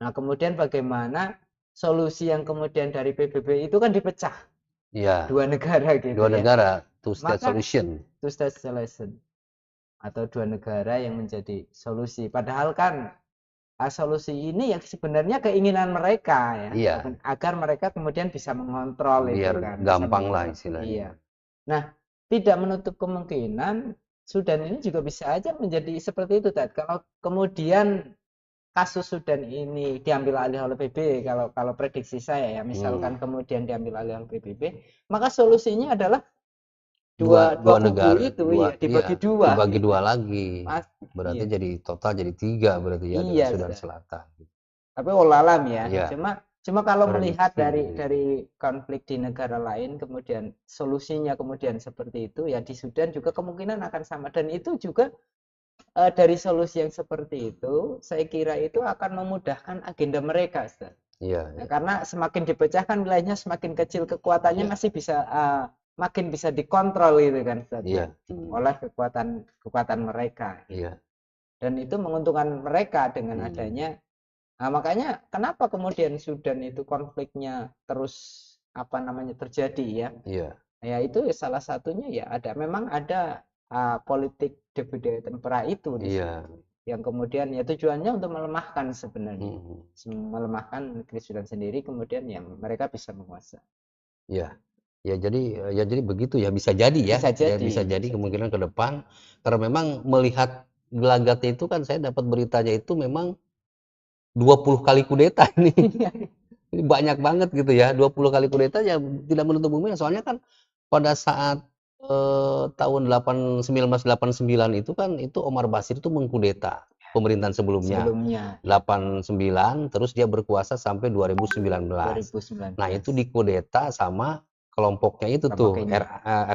Nah, kemudian bagaimana solusi yang kemudian dari PBB itu kan dipecah iya. dua negara gitu Dua ya. negara, two state Maka solution. two state solution atau dua negara yang menjadi solusi. Padahal kan solusi ini yang sebenarnya keinginan mereka ya, Iya, agar mereka kemudian bisa mengontrol itu biar kan, bisa gampang lah mengontrol. istilahnya. Iya. Nah, tidak menutup kemungkinan Sudan ini juga bisa aja menjadi seperti itu, Tad. Kalau kemudian kasus Sudan ini diambil alih oleh PBB, kalau prediksi saya ya, misalkan Hmm. kemudian diambil alih oleh PBB, maka solusinya adalah Dua dua dua dua kubu negara, itu dua iya iya, dibagi dua dibagi gitu. dua lagi. Pasti Berarti iya. jadi total jadi 3 berarti ya dengan Iya, Sudan Ustaz. Selatan. Tapi wallahualam ya. Iya, Cuma cuma kalau melihat prediksi begitu. dari konflik di negara lain kemudian solusinya kemudian seperti itu ya di Sudan juga kemungkinan akan sama dan itu juga dari solusi yang seperti itu saya kira itu akan memudahkan agenda mereka, Ustaz. Iya, Nah, iya, karena semakin dipecahkan wilayahnya semakin kecil kekuatannya iya, masih bisa makin bisa dikontrol gitu kan Ustaz ya iya, oleh kekuatan kekuatan mereka gitu. iya, Dan itu menguntungkan mereka dengan hmm, adanya makanya kenapa kemudian Sudan itu konfliknya terus apa namanya terjadi ya. iya, Ya itu salah satunya ya ada memang ada politik divide et impera itu di iya, situ yang kemudian ya tujuannya untuk melemahkan sebenarnya mhm, melemahkan negeri Sudan sendiri kemudian yang mereka bisa menguasai. iya. Ya jadi begitu ya, bisa jadi ya, Bisa ya jadi, bisa jadi bisa jadi. kemungkinan ke depan, karena memang melihat gelagatnya itu kan saya dapat beritanya itu memang 20 kali kudeta ini. Ini banyak banget gitu ya, 20 kali kudeta ya tidak menutup kemungkinan, soalnya kan pada saat, tahun 1989 itu kan itu Omar Basir itu mengkudeta pemerintahan sebelumnya, Sebelumnya ya 89 terus dia berkuasa sampai 2019. Nah, 2019 itu dikudeta sama kelompoknya itu kelompok tuh, ini.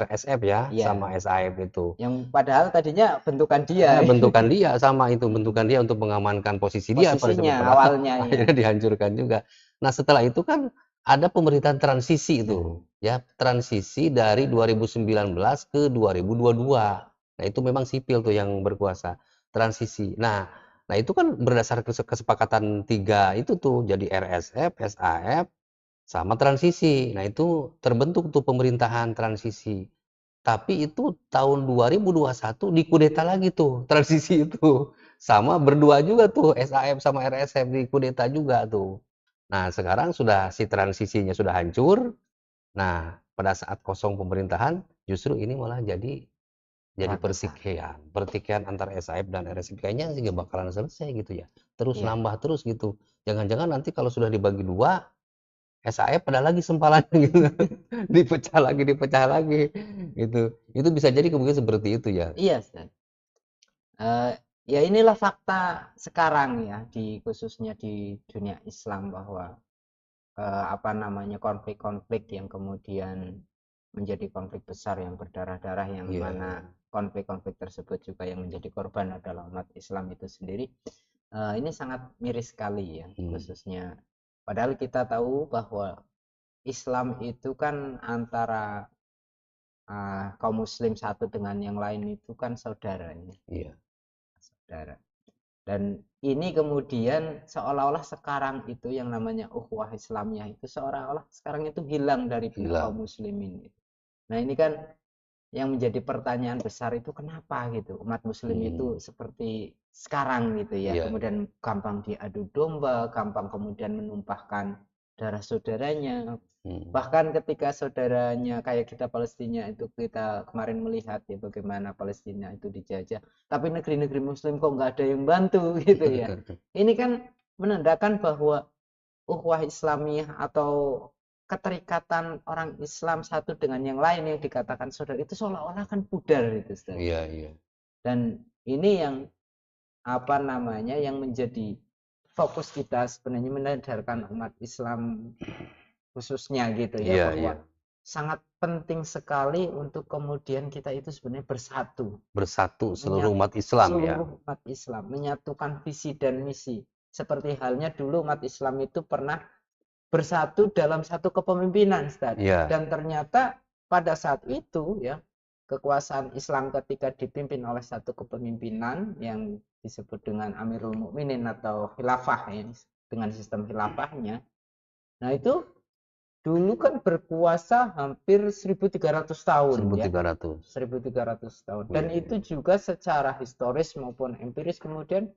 RSF ya, Ya, sama SAF itu. yang padahal tadinya bentukan dia Bentukan dia sama itu, bentukan dia untuk mengamankan posisi dia pada posisinya sementara awalnya ya. akhirnya dihancurkan juga. Nah, setelah itu kan ada pemerintahan transisi Nah, itu, ya, transisi dari 2019 ke 2022. Nah, itu memang sipil tuh yang berkuasa, transisi. Nah itu kan berdasar kesepakatan 3 itu tuh, jadi RSF, SAF, sama transisi. Nah, itu terbentuk tuh pemerintahan transisi. Tapi itu tahun 2021 dikudeta lagi tuh, transisi itu. Sama berdua juga tuh, SAF sama RSF dikudeta juga tuh. Nah, sekarang sudah si transisinya sudah hancur. Nah, pada saat kosong pemerintahan, justru ini malah jadi ratusan. pertikaian. Pertikaian antara SAF dan RSF kayaknya sih nggak bakalan selesai gitu ya. Terus Iya, nambah terus gitu. Jangan-jangan nanti kalau sudah dibagi dua, SAF ada lagi sempalannya gitu. Dipecah lagi gitu. Itu bisa jadi kemungkinan seperti itu ya. iya, Ustaz. Eh, ya inilah fakta sekarang ya, di khususnya di dunia Islam, bahwa apa namanya, konflik-konflik yang kemudian menjadi konflik besar yang berdarah-darah, yang Iya. mana konflik-konflik tersebut juga yang menjadi korban adalah umat Islam itu sendiri. Ini sangat miris sekali ya, Hmm. khususnya padahal kita tahu bahwa Islam itu kan antara kaum muslim satu dengan yang lain itu kan saudaranya, Iya. saudara. Dan ini kemudian seolah-olah sekarang itu yang namanya ukhuwah Islamiyah itu seolah-olah sekarang itu hilang dari kaum Hilang. muslimin. Nah, ini kan yang menjadi pertanyaan besar itu, kenapa gitu umat muslim itu Hmm. seperti sekarang gitu ya, Iya, iya. kemudian gampang diadu domba, gampang kemudian menumpahkan darah saudaranya. Hmm. Bahkan ketika saudaranya kayak kita Palestina itu, kita kemarin melihat ya bagaimana Palestina itu dijajah, tapi negeri-negeri muslim kok nggak ada yang bantu gitu ya. Ini kan menandakan bahwa ukhuwah Islamiyah atau keterikatan orang Islam satu dengan yang lain yang dikatakan saudara itu seolah-olah kan pudar itu, Ustaz. Iya, iya. Dan ini yang apa namanya, yang menjadi fokus kita sebenarnya, menadarkan umat Islam khususnya gitu ya, Iya, iya. bahwa sangat penting sekali untuk kemudian kita itu sebenarnya bersatu, Bersatu seluruh menyatu umat Islam ya. seluruh umat Islam, menyatukan visi dan misi. Seperti halnya dulu umat Islam itu pernah bersatu dalam satu kepemimpinan, Ustaz. Iya. Dan ternyata pada saat itu ya, kekuasaan Islam ketika dipimpin oleh satu kepemimpinan yang disebut dengan Amirul Mukminin atau khilafah ya, dengan sistem khilafahnya. Nah, itu dulu kan berkuasa hampir 1.300 tahun ya. 1.300. 1.300 tahun. Dan Iya, iya. itu juga secara historis maupun empiris kemudian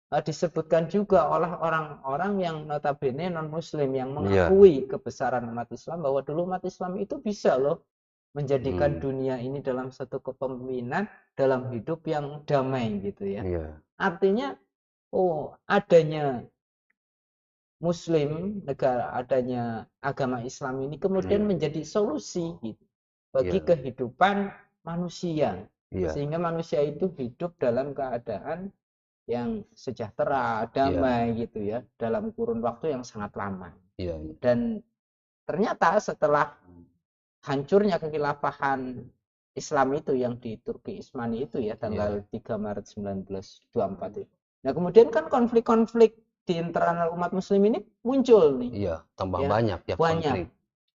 disebutkan juga oleh orang-orang yang notabene non-muslim yang Iya. mengakui kebesaran umat Islam, bahwa dulu umat Islam itu bisa loh menjadikan Hmm. dunia ini dalam satu kepemimpinan, dalam hidup yang damai gitu ya. Iya. Artinya, oh, adanya muslim, negara, adanya agama Islam ini kemudian Iya. menjadi solusi gitu bagi Iya. kehidupan manusia, Iya. sehingga manusia itu hidup dalam keadaan yang sejahtera, Iya. damai gitu ya, dalam kurun waktu yang sangat lama. Iya, iya. Dan ternyata setelah hancurnya kekhilafahan Islam itu yang di Turki Utsmani itu ya, tanggal Iya. 3 Maret 1924 itu. Nah, kemudian kan konflik-konflik di internal umat muslim ini muncul nih Iya, tambah ya, banyak ya banyak. konflik.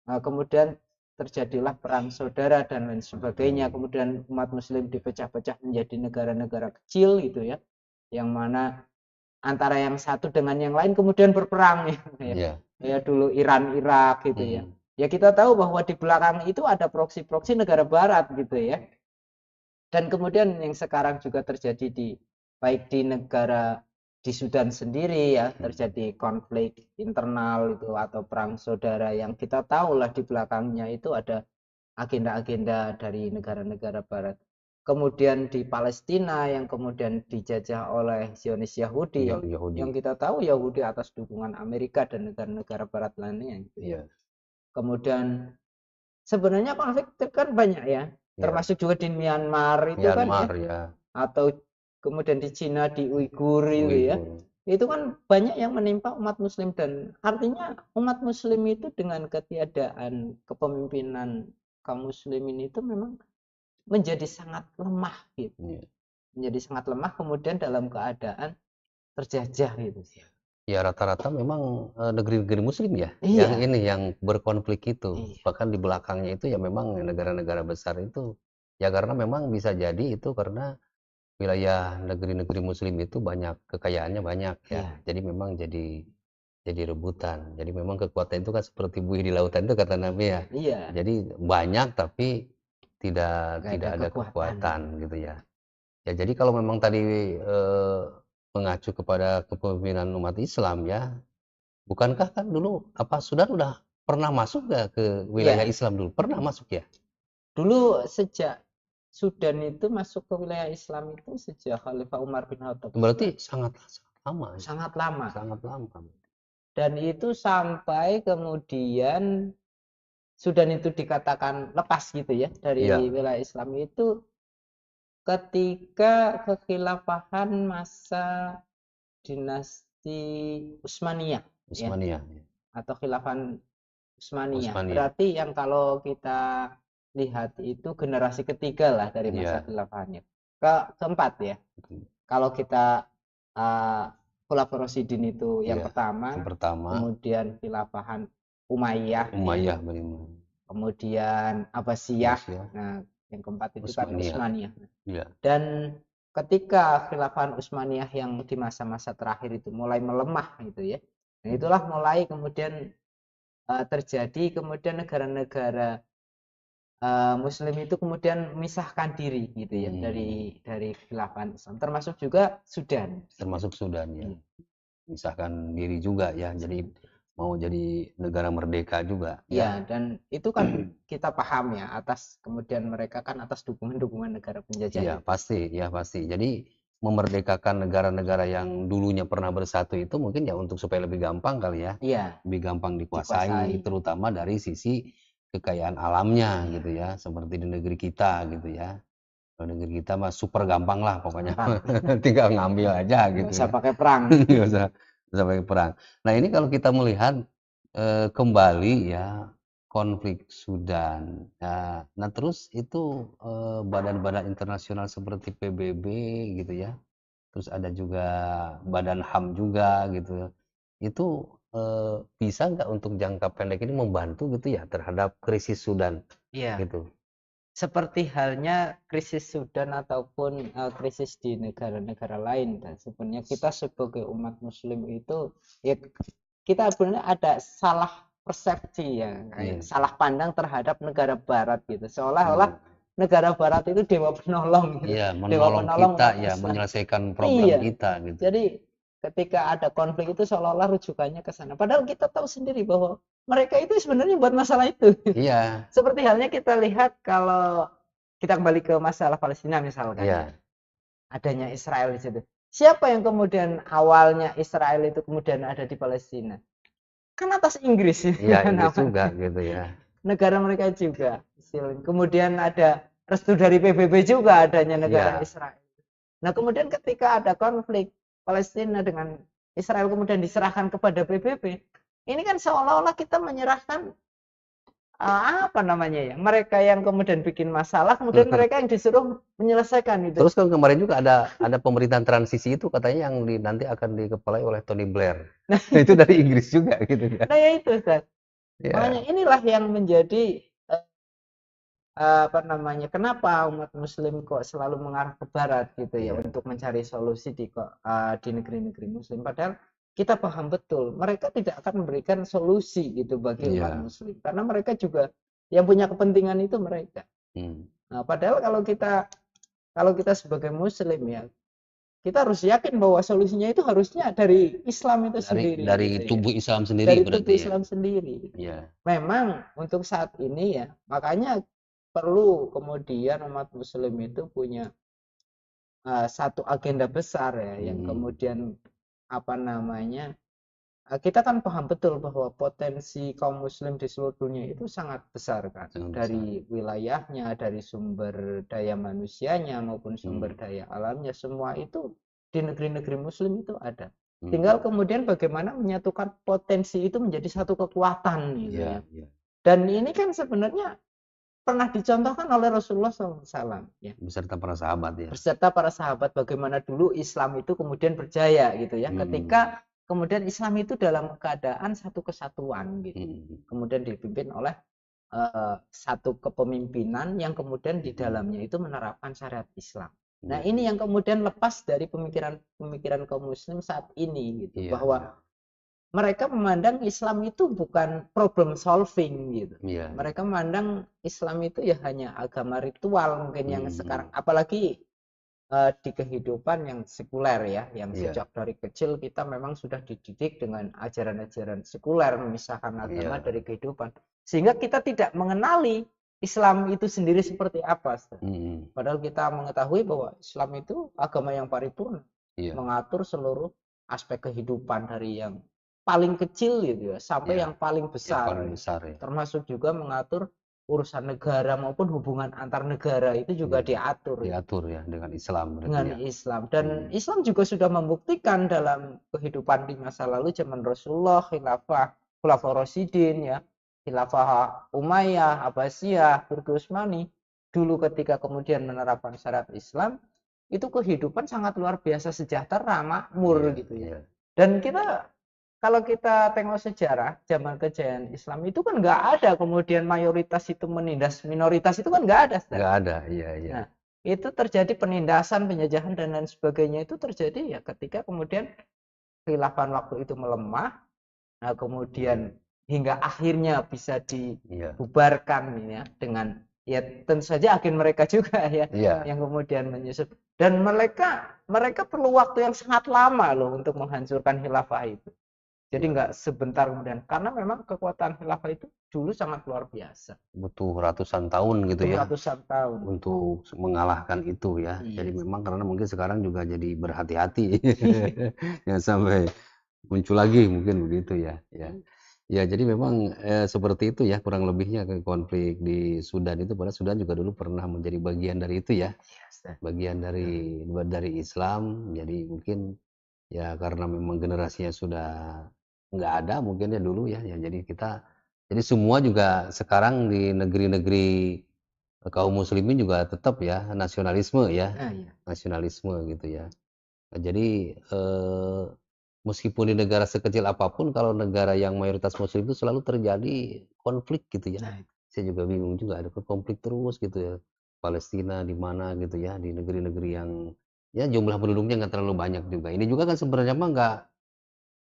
Nah, kemudian terjadilah perang saudara dan lain sebagainya. Hmm. Kemudian umat muslim dipecah-pecah menjadi negara-negara kecil gitu ya, yang mana antara yang satu dengan yang lain kemudian berperang ya. Iya. Ya dulu Iran Irak gitu ya. Hmm. Ya kita tahu bahwa di belakang itu ada proksi-proksi negara barat gitu ya. Dan kemudian yang sekarang juga terjadi di baik di negara di Sudan sendiri ya, Hmm. terjadi konflik internal itu atau perang saudara yang kita tahu lah di belakangnya itu ada agenda-agenda dari negara-negara barat. Kemudian di Palestina yang kemudian dijajah oleh Zionis Yahudi, Iya, yang Yahudi. kita tahu Yahudi atas dukungan Amerika dan negara-negara barat lainnya gitu ya. Iya. Kemudian sebenarnya konflik itu kan banyak ya, Iya. termasuk juga di Myanmar itu kan ya, Myanmar ya. atau kemudian di Cina di Uighur itu ya. Uighur. Itu kan banyak yang menimpa umat muslim, dan artinya umat muslim itu dengan ketiadaan kepemimpinan kaum muslimin itu memang menjadi sangat lemah gitu. Iya. Menjadi sangat lemah, kemudian dalam keadaan terjajah gitu. Ya rata-rata memang, negeri-negeri muslim ya, yang Iya, ini, yang berkonflik itu. iya, Bahkan di belakangnya itu ya memang negara-negara besar itu, ya karena memang bisa jadi itu karena wilayah negeri-negeri muslim itu banyak, kekayaannya banyak ya. iya, Jadi memang jadi rebutan. Jadi memang kekuatan itu kan seperti buih di lautan itu kata Nabi ya. iya, Jadi iya. banyak tapi tidak Nggak ada tidak ada kekuatan. kekuatan gitu ya. Ya jadi kalau memang tadi, mengacu kepada kepemimpinan umat Islam ya, bukankah kan dulu apa Sudan udah pernah masuk nggak ke wilayah Iya, Islam dulu? Pernah masuk ya? dulu sejak Sudan itu masuk ke wilayah Islam itu sejak Khalifah Umar bin Khattab Berarti sangat sangat lama ya? sangat lama. Sangat lama. Dan itu sampai kemudian Sudan itu dikatakan lepas gitu ya dari Iya, wilayah Islam itu ketika kekhilafahan masa dinasti Utsmaniyah ya Utsmaniyah, atau khilafah Utsmaniyah. Utsmaniyah. Berarti yang kalau kita lihat itu generasi ketiga lah dari masa Iya, khilafahnya. Keempat ya. Kalau kita uh, Khulafaur Rasyidin itu yang iya. Yang pertama, pertama kemudian khilafahan Umayyah ya, Umayyah beriman. kemudian Abbasiyah. Abbasiyah, Nah, yang keempat itu kan Utsmaniyah. Utsmaniyah. Iya. Dan ketika khilafahan Utsmaniyah yang di masa-masa terakhir itu mulai melemah gitu ya. Nah, itulah mulai kemudian terjadi kemudian negara-negara Muslim itu kemudian memisahkan diri gitu ya Hmm, dari khilafah Islam, termasuk juga Sudan. termasuk Sudan ya. Iya. Misahkan diri juga ya. Jadi mau jadi negara merdeka juga ya. Ya, dan itu kan kita paham ya atas kemudian mereka kan atas dukungan-dukungan negara penjajah Iya, itu. pasti, ya pasti. Jadi memerdekakan negara-negara yang dulunya pernah bersatu itu mungkin ya untuk supaya lebih gampang kali ya, Iya, lebih gampang dikuasai. dikuasai, terutama dari sisi kekayaan alamnya Iya, gitu ya, seperti di negeri kita gitu ya. Kalau negeri kita mah super gampang lah pokoknya, gampang. tinggal ngambil aja Nggak gitu usah ya, pakai perang. nggak usah pakai perang. Nah ini kalau kita melihat kembali ya konflik Sudan. Nah terus itu badan-badan internasional seperti PBB gitu ya, terus ada juga Badan HAM juga gitu. Itu bisa nggak untuk jangka pendek ini membantu gitu ya terhadap krisis Sudan Iya, gitu? seperti halnya krisis Sudan ataupun krisis di negara-negara lain. Dan sebenarnya kita sebagai umat Muslim itu ya kita sebenarnya ada salah persepsi ya, kayak Iya. salah pandang terhadap negara Barat gitu. Hmm. Seolah-olah negara Barat itu dewa penolong gitu, Iya, dewa menolong penolong kita umat ya, Islam. menyelesaikan problem Iya, kita gitu. jadi ketika ada konflik itu seolah-olah rujukannya ke sana. Padahal kita tahu sendiri bahwa mereka itu sebenarnya buat masalah itu. Iya, Seperti halnya kita lihat kalau kita kembali ke masalah Palestina misalkan ya, iya, adanya Israel di situ. Siapa yang kemudian awalnya Israel itu kemudian ada di Palestina? Kan atas Inggris iya kan Inggris juga awalnya. gitu ya. Negara mereka juga. Kemudian ada restu dari PBB juga adanya negara Iya, Israel. Nah, kemudian ketika ada konflik Palestina dengan Israel kemudian diserahkan kepada PBB, ini kan seolah-olah kita menyerahkan apa namanya ya? Mereka yang kemudian bikin masalah, kemudian mereka yang disuruh menyelesaikan itu. terus kan kemarin juga ada pemerintahan transisi itu katanya yang nanti akan dikepalai oleh Tony Blair. Itu dari Inggris juga gitu ya. Nah, ya itu, Ustaz. Makanya Ya, inilah yang menjadi apa namanya? Kenapa umat muslim kok selalu mengarah ke barat gitu ya iya, untuk mencari solusi di negeri-negeri muslim, padahal kita paham betul mereka tidak akan memberikan solusi gitu bagi umat iya. muslim karena mereka juga yang punya kepentingan itu mereka. Hmm. Nah, padahal kalau kita sebagai muslim ya, kita harus yakin bahwa solusinya itu harusnya dari Islam itu Dari sendiri dari gitu ya. tubuh Islam sendiri Dari tubuh berarti ya. Islam sendiri. Iya. Memang untuk saat ini ya, makanya perlu kemudian umat muslim itu punya satu agenda besar ya yang Hmm. kemudian apa namanya? Kita kan paham betul bahwa potensi kaum muslim di seluruh dunia itu sangat besar kan, Sangat besar. dari wilayahnya, dari sumber daya manusianya maupun sumber Hmm. daya alamnya, semua itu di negeri-negeri muslim itu ada. Tinggal Hmm. kemudian bagaimana menyatukan potensi itu menjadi satu kekuatan gitu Iya, ya. iya. Dan ini kan sebenarnya pernah dicontohkan oleh Rasulullah SAW ya, Beserta para sahabat ya. beserta para sahabat bagaimana dulu Islam itu kemudian berjaya gitu ya, ketika Hmm. kemudian Islam itu dalam keadaan satu kesatuan gitu. Kemudian dipimpin oleh satu kepemimpinan yang kemudian di dalamnya itu menerapkan syariat Islam. Nah, ini yang kemudian lepas dari pemikiran kaum muslim saat ini gitu, bahwa mereka memandang Islam itu bukan problem solving gitu. Mereka memandang Islam itu ya hanya agama ritual mungkin yang sekarang, apalagi di kehidupan yang sekuler ya, yang sejak dari kecil kita memang sudah dididik dengan ajaran-ajaran sekuler, memisahkan agama dari kehidupan, sehingga kita tidak mengenali Islam itu sendiri seperti apa. Padahal kita mengetahui bahwa Islam itu agama yang paripurna, mengatur seluruh aspek kehidupan dari yang paling kecil gitu ya sampai yang paling besar, termasuk juga mengatur urusan negara maupun hubungan antar negara itu juga diatur ya dengan Islam. Dengan Islam. Dan Islam juga sudah membuktikan dalam kehidupan di masa lalu zaman Rasulullah, Khulafaur Rasyidin ya, Khilafah Umayyah, Abbasiyah, Turki Utsmani, dulu ketika kemudian menerapkan syariat Islam, itu kehidupan sangat luar biasa sejahtera, makmur gitu ya. Dan kalau kita tengok sejarah zaman kejayaan Islam itu kan nggak ada kemudian mayoritas itu menindas minoritas, itu kan nggak ada. Nggak ada, iya. Nah, itu terjadi penindasan, penjajahan dan lain sebagainya itu terjadi ya ketika kemudian khilafah waktu itu melemah. Nah, kemudian hingga akhirnya bisa dibubarkan ya dengan ya tentu saja agen mereka juga ya yang kemudian menyusup, dan mereka perlu waktu yang sangat lama loh untuk menghancurkan khilafah itu. Jadi nggak sebentar kemudian, karena memang kekuatan khilafah itu dulu sangat luar biasa. Butuh ratusan tahun gitu ya. Ratusan tahun untuk mengalahkan itu ya. Jadi memang karena mungkin sekarang juga jadi berhati-hati. Jangan sampai muncul lagi mungkin begitu ya. Ya, jadi memang seperti itu ya kurang lebihnya ke konflik di Sudan itu. Padahal Sudan juga dulu pernah menjadi bagian dari itu ya. Bagian dari Islam. Jadi mungkin ya karena memang generasinya sudah nggak ada mungkin ya dulu ya. Jadi semua juga sekarang di negeri-negeri kaum muslimin juga tetap ya nasionalisme ya. Nasionalisme gitu ya. Nah, jadi meskipun di negara sekecil apapun, kalau negara yang mayoritas muslim itu selalu terjadi konflik gitu ya. Saya juga bingung juga, ada konflik terus gitu ya. Palestina di mana gitu ya, di negeri-negeri yang ya jumlah penduduknya nggak terlalu banyak juga. Ini juga kan sebenarnya mah nggak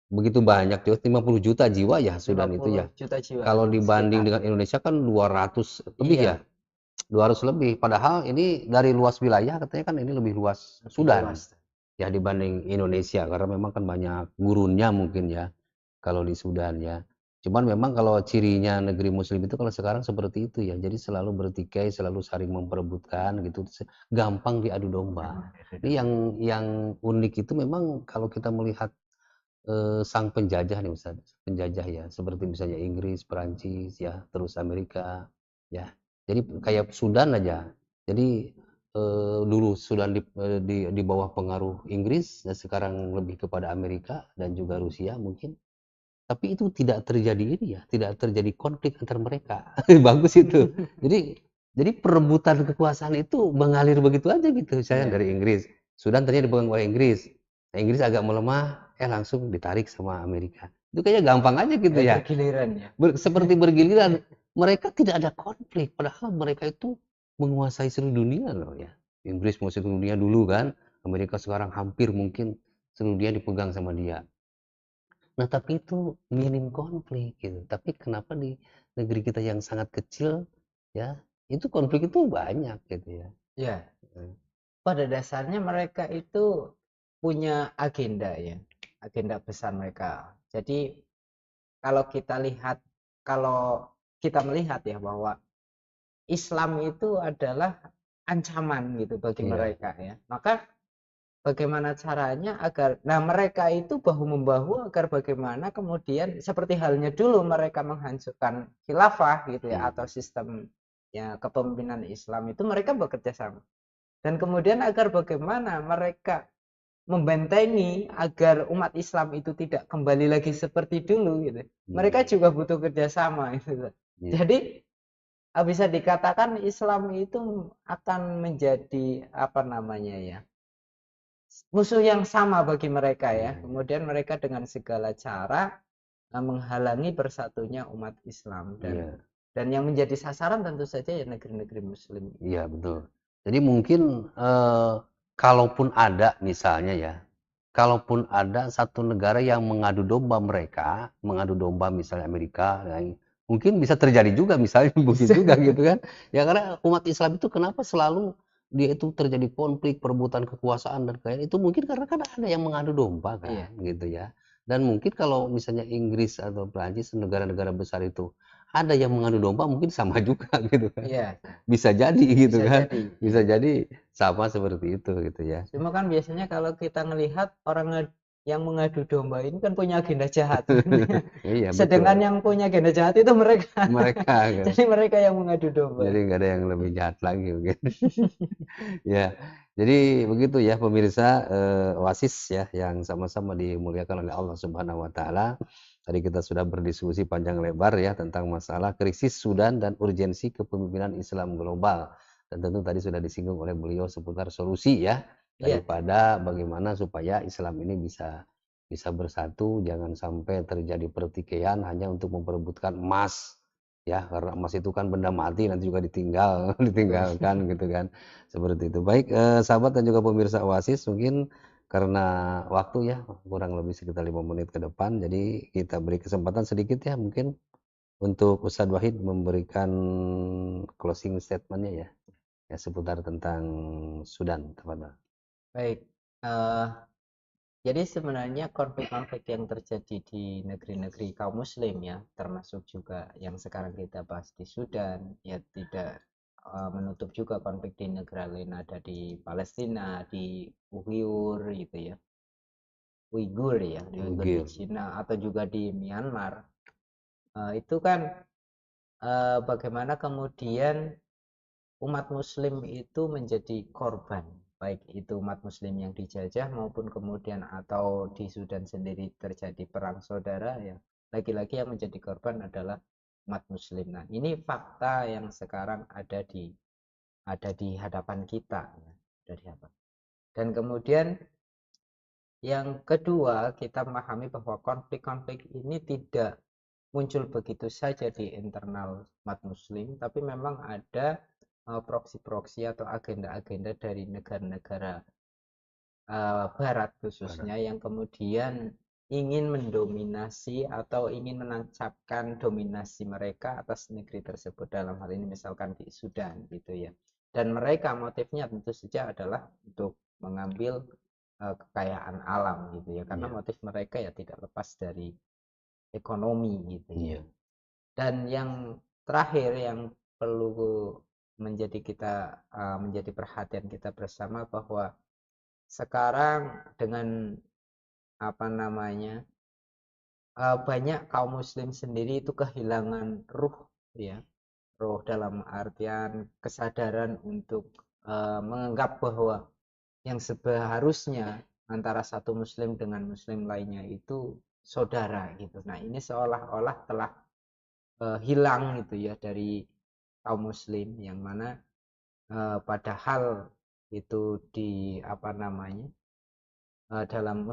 begitu banyak, 50 juta jiwa ya Sudan itu ya. Kalau dibanding dengan Indonesia kan 200 lebih ya. 200 lebih. Padahal ini dari luas wilayah katanya kan ini lebih luas Sudan ya dibanding Indonesia, karena memang kan banyak gurunnya mungkin ya kalau di Sudan ya. Cuman memang kalau cirinya negeri muslim itu kalau sekarang seperti itu ya. Jadi selalu bertikai, selalu saling memperebutkan gitu. Gampang diadu domba. Ini yang unik itu memang kalau kita melihat sang penjajah nih misalnya, penjajah ya, seperti misalnya Inggris, Perancis ya, terus Amerika ya. Jadi kayak Sudan aja. Jadi dulu Sudan di bawah pengaruh Inggris dan sekarang lebih kepada Amerika dan juga Rusia mungkin. Tapi itu tidak terjadi ini ya, tidak terjadi konflik antar mereka. Bagus itu. Jadi perebutan kekuasaan itu mengalir begitu aja gitu. Saya dari Inggris, Sudan ternyata dipegang oleh Inggris. Nah, Inggris agak melemah, langsung ditarik sama Amerika. Itu kayaknya gampang aja gitu ya. Bergiliran ya. Seperti bergiliran. Mereka tidak ada konflik, padahal mereka itu menguasai seluruh dunia loh ya. Inggris menguasai seluruh dunia dulu kan, Amerika sekarang hampir mungkin seluruh dunia dipegang sama dia. Nah, tapi itu minim konflik gitu. Tapi kenapa di negeri kita yang sangat kecil ya, itu konflik itu banyak gitu ya. Ya. Pada dasarnya mereka itu punya agenda ya, agenda besar mereka. Jadi kalau kita melihat ya bahwa Islam itu adalah ancaman gitu bagi mereka ya. Maka bagaimana caranya agar mereka itu bahu membahu agar bagaimana kemudian seperti halnya dulu mereka menghancurkan khilafah gitu ya, atau sistem ya kepemimpinan Islam itu mereka bekerja sama. Dan kemudian agar bagaimana mereka membentengi agar umat Islam itu tidak kembali lagi seperti dulu gitu. Mereka juga butuh kerjasama gitu. Jadi bisa dikatakan Islam itu akan menjadi apa namanya ya, musuh yang sama bagi mereka ya. Iya. Kemudian mereka dengan segala cara menghalangi bersatunya umat Islam, Iya. dan yang menjadi sasaran tentu saja ya negeri-negeri muslim. Iya, betul. Jadi mungkin, kalaupun ada misalnya ya, kalaupun ada satu negara yang mengadu domba mereka, mengadu domba misalnya Amerika, mungkin bisa terjadi juga misalnya mungkin juga gitu kan. Ya karena umat Islam itu kenapa selalu dia itu terjadi konflik, perebutan kekuasaan dan itu mungkin karena kan ada yang mengadu domba Iya, kan, gitu ya. Dan mungkin kalau misalnya Inggris atau Prancis, negara-negara besar itu ada yang mengadu domba mungkin sama juga gitu kan. iya, Bisa jadi gitu bisa kan, jadi. bisa Iya. jadi sama seperti itu gitu ya. Cuma kan biasanya kalau kita melihat orang yang mengadu domba ini kan punya agenda jahat. Iya Sedangkan betul, yang punya agenda jahat itu mereka. mereka kan, Jadi mereka yang mengadu domba. jadi nggak ada yang lebih jahat lagi mungkin. Ya, jadi begitu ya pemirsa, Oasis ya yang sama-sama dimuliakan oleh Allah Subhanahu wa taala. Tadi kita sudah berdiskusi panjang lebar ya tentang masalah krisis Sudan dan urgensi kepemimpinan Islam global. Dan tentu tadi sudah disinggung oleh beliau seputar solusi ya, Iya, daripada bagaimana supaya Islam ini bisa bisa bersatu, jangan sampai terjadi pertikaian hanya untuk memperebutkan emas. Ya, karena emas itu kan benda mati nanti juga ditinggal, betul. ditinggalkan gitu kan. Seperti itu. Baik, sahabat dan juga pemirsa Oasis, mungkin karena waktu ya, kurang lebih sekitar 5 menit ke depan, jadi kita beri kesempatan sedikit ya mungkin untuk Ustadz Wahid memberikan closing statement-nya ya, ya seputar tentang Sudan, tafadhol. Baik. eh, jadi sebenarnya konflik-konflik yang terjadi di negeri-negeri kaum muslim ya, termasuk juga yang sekarang kita bahas di Sudan, ya tidak menutup juga konflik di negara lain, ada di Palestina, di Uyghur gitu ya. Uighur ya, di Uighur di Ugil. Cina atau juga di Myanmar. Itu kan bagaimana kemudian umat muslim itu menjadi korban, baik itu umat muslim yang dijajah maupun kemudian atau di Sudan sendiri terjadi perang saudara ya, lagi-lagi yang menjadi korban adalah umat muslim. Nah, ini fakta yang sekarang ada di hadapan kita ya, dari apa. Dan kemudian yang kedua, kita memahami bahwa konflik-konflik ini tidak muncul begitu saja di internal umat muslim, tapi memang ada proksi-proksi atau agenda-agenda dari negara-negara barat Barat. khususnya yang kemudian ingin mendominasi atau ingin menancapkan dominasi mereka atas negeri tersebut, dalam hal ini misalkan di Sudan gitu ya. Dan mereka motifnya tentu saja adalah untuk mengambil kekayaan alam gitu ya, karena Iya, motif mereka ya tidak lepas dari ekonomi gitu ya. iya, Dan yang terakhir yang perlu menjadi perhatian kita bersama bahwa sekarang dengan apa namanya, banyak kaum muslim sendiri itu kehilangan ruh ya, ruh dalam artian kesadaran untuk menganggap bahwa yang seharusnya antara satu muslim dengan muslim lainnya itu saudara gitu. Nah, ini seolah-olah telah hilang gitu ya dari kaum muslim, yang mana padahal itu di apa namanya, dalam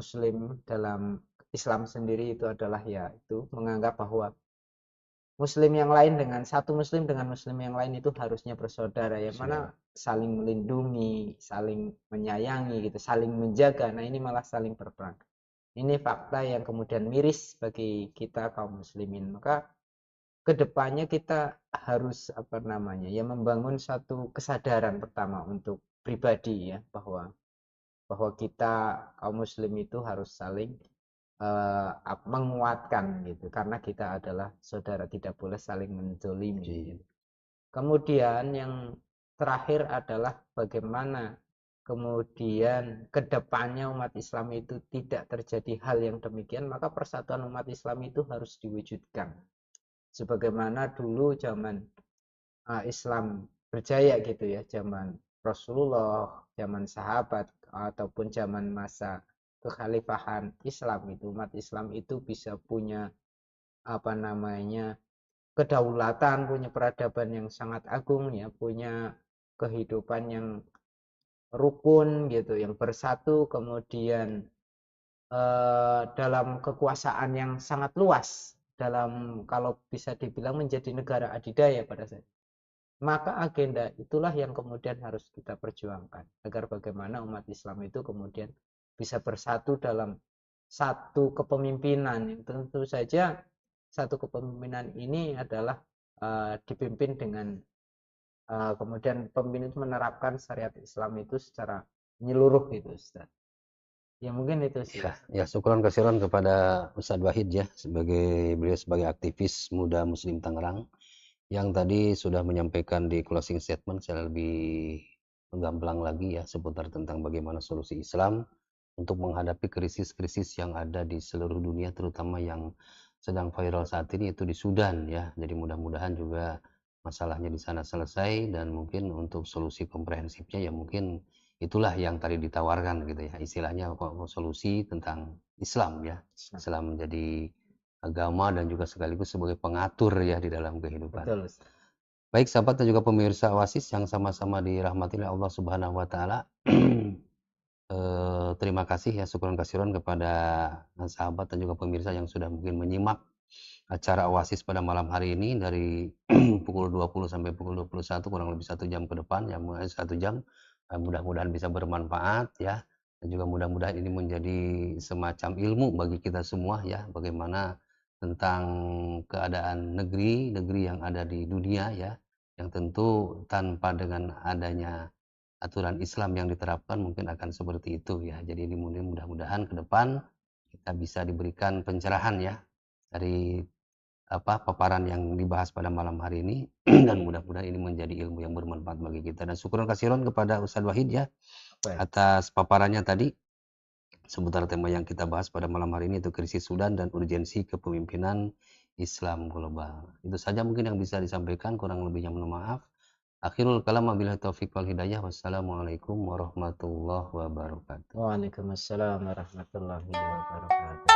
Islam sendiri itu adalah ya itu menganggap bahwa muslim yang lain dengan satu muslim dengan muslim yang lain itu harusnya bersaudara, yang mana saudara. saling melindungi, saling menyayangi gitu, saling menjaga. Nah, ini malah saling berperang. Ini fakta yang kemudian miris bagi kita kaum muslimin. Maka kedepannya kita harus apa namanya ya, membangun satu kesadaran pertama untuk pribadi ya, bahwa kita kaum muslim itu harus saling menguatkan gitu, karena kita adalah saudara, tidak boleh saling menzolimi Iya, gitu. Kemudian yang terakhir adalah bagaimana kemudian kedepannya umat Islam itu tidak terjadi hal yang demikian, maka persatuan umat Islam itu harus diwujudkan sebagaimana dulu zaman Islam berjaya gitu ya, zaman Rasulullah, zaman sahabat, ataupun zaman masa kekhalifahan Islam, itu umat Islam itu bisa punya apa namanya kedaulatan, punya peradaban yang sangat agung ya, punya kehidupan yang rukun gitu, yang bersatu, kemudian dalam kekuasaan yang sangat luas, dalam kalau bisa dibilang menjadi negara adidaya pada saat itu. Maka agenda itulah yang kemudian harus kita perjuangkan agar bagaimana umat Islam itu kemudian bisa bersatu dalam satu kepemimpinan. Tentu saja satu kepemimpinan ini adalah dipimpin dengan kemudian pemimpin itu menerapkan syariat Islam itu secara menyeluruh gitu, Ustaz. Ya mungkin itu sih. Ya, syukron kasiron kepada Ustadz Wahid ya, beliau sebagai aktivis muda Muslim Tangerang yang tadi sudah menyampaikan di closing statement secara lebih menggamblang lagi ya seputar tentang bagaimana solusi Islam untuk menghadapi krisis-krisis yang ada di seluruh dunia, terutama yang sedang viral saat ini itu di Sudan ya. Jadi mudah-mudahan juga masalahnya di sana selesai, dan mungkin untuk solusi komprehensifnya ya mungkin itulah yang tadi ditawarkan gitu ya, istilahnya solusi tentang Islam ya. Islam menjadi agama dan juga sekaligus sebagai pengatur ya di dalam kehidupan. Betul, Ustaz. Baik sahabat dan juga pemirsa Oasis yang sama-sama dirahmati oleh Allah Subhanahu wa taala. Terima kasih ya, syukron kasiron kepada sahabat dan juga pemirsa yang sudah mungkin menyimak acara Oasis pada malam hari ini dari pukul 20 sampai pukul 21, kurang lebih 1 jam ke depan ya, mulai 1 jam. Mudah-mudahan bisa bermanfaat ya, dan juga mudah-mudahan ini menjadi semacam ilmu bagi kita semua ya, bagaimana tentang keadaan negeri-negeri yang ada di dunia ya, yang tentu tanpa dengan adanya aturan Islam yang diterapkan mungkin akan seperti itu ya. Jadi ini mudah-mudahan ke depan kita bisa diberikan pencerahan ya dari paparan yang dibahas pada malam hari ini dan mudah-mudahan ini menjadi ilmu yang bermanfaat bagi kita. Dan syukur kasiron kepada Ustadz Wahid ya Baik. atas paparannya tadi seputar tema yang kita bahas pada malam hari ini, itu krisis Sudan dan urgensi kepemimpinan Islam global. Itu saja mungkin yang bisa disampaikan, kurang lebihnya mohon maaf. Akhirul kalam wabillahi taufiq wal hidayah. Wassalamualaikum warahmatullahi wabarakatuh. Waalaikumsalam warahmatullahi wabarakatuh.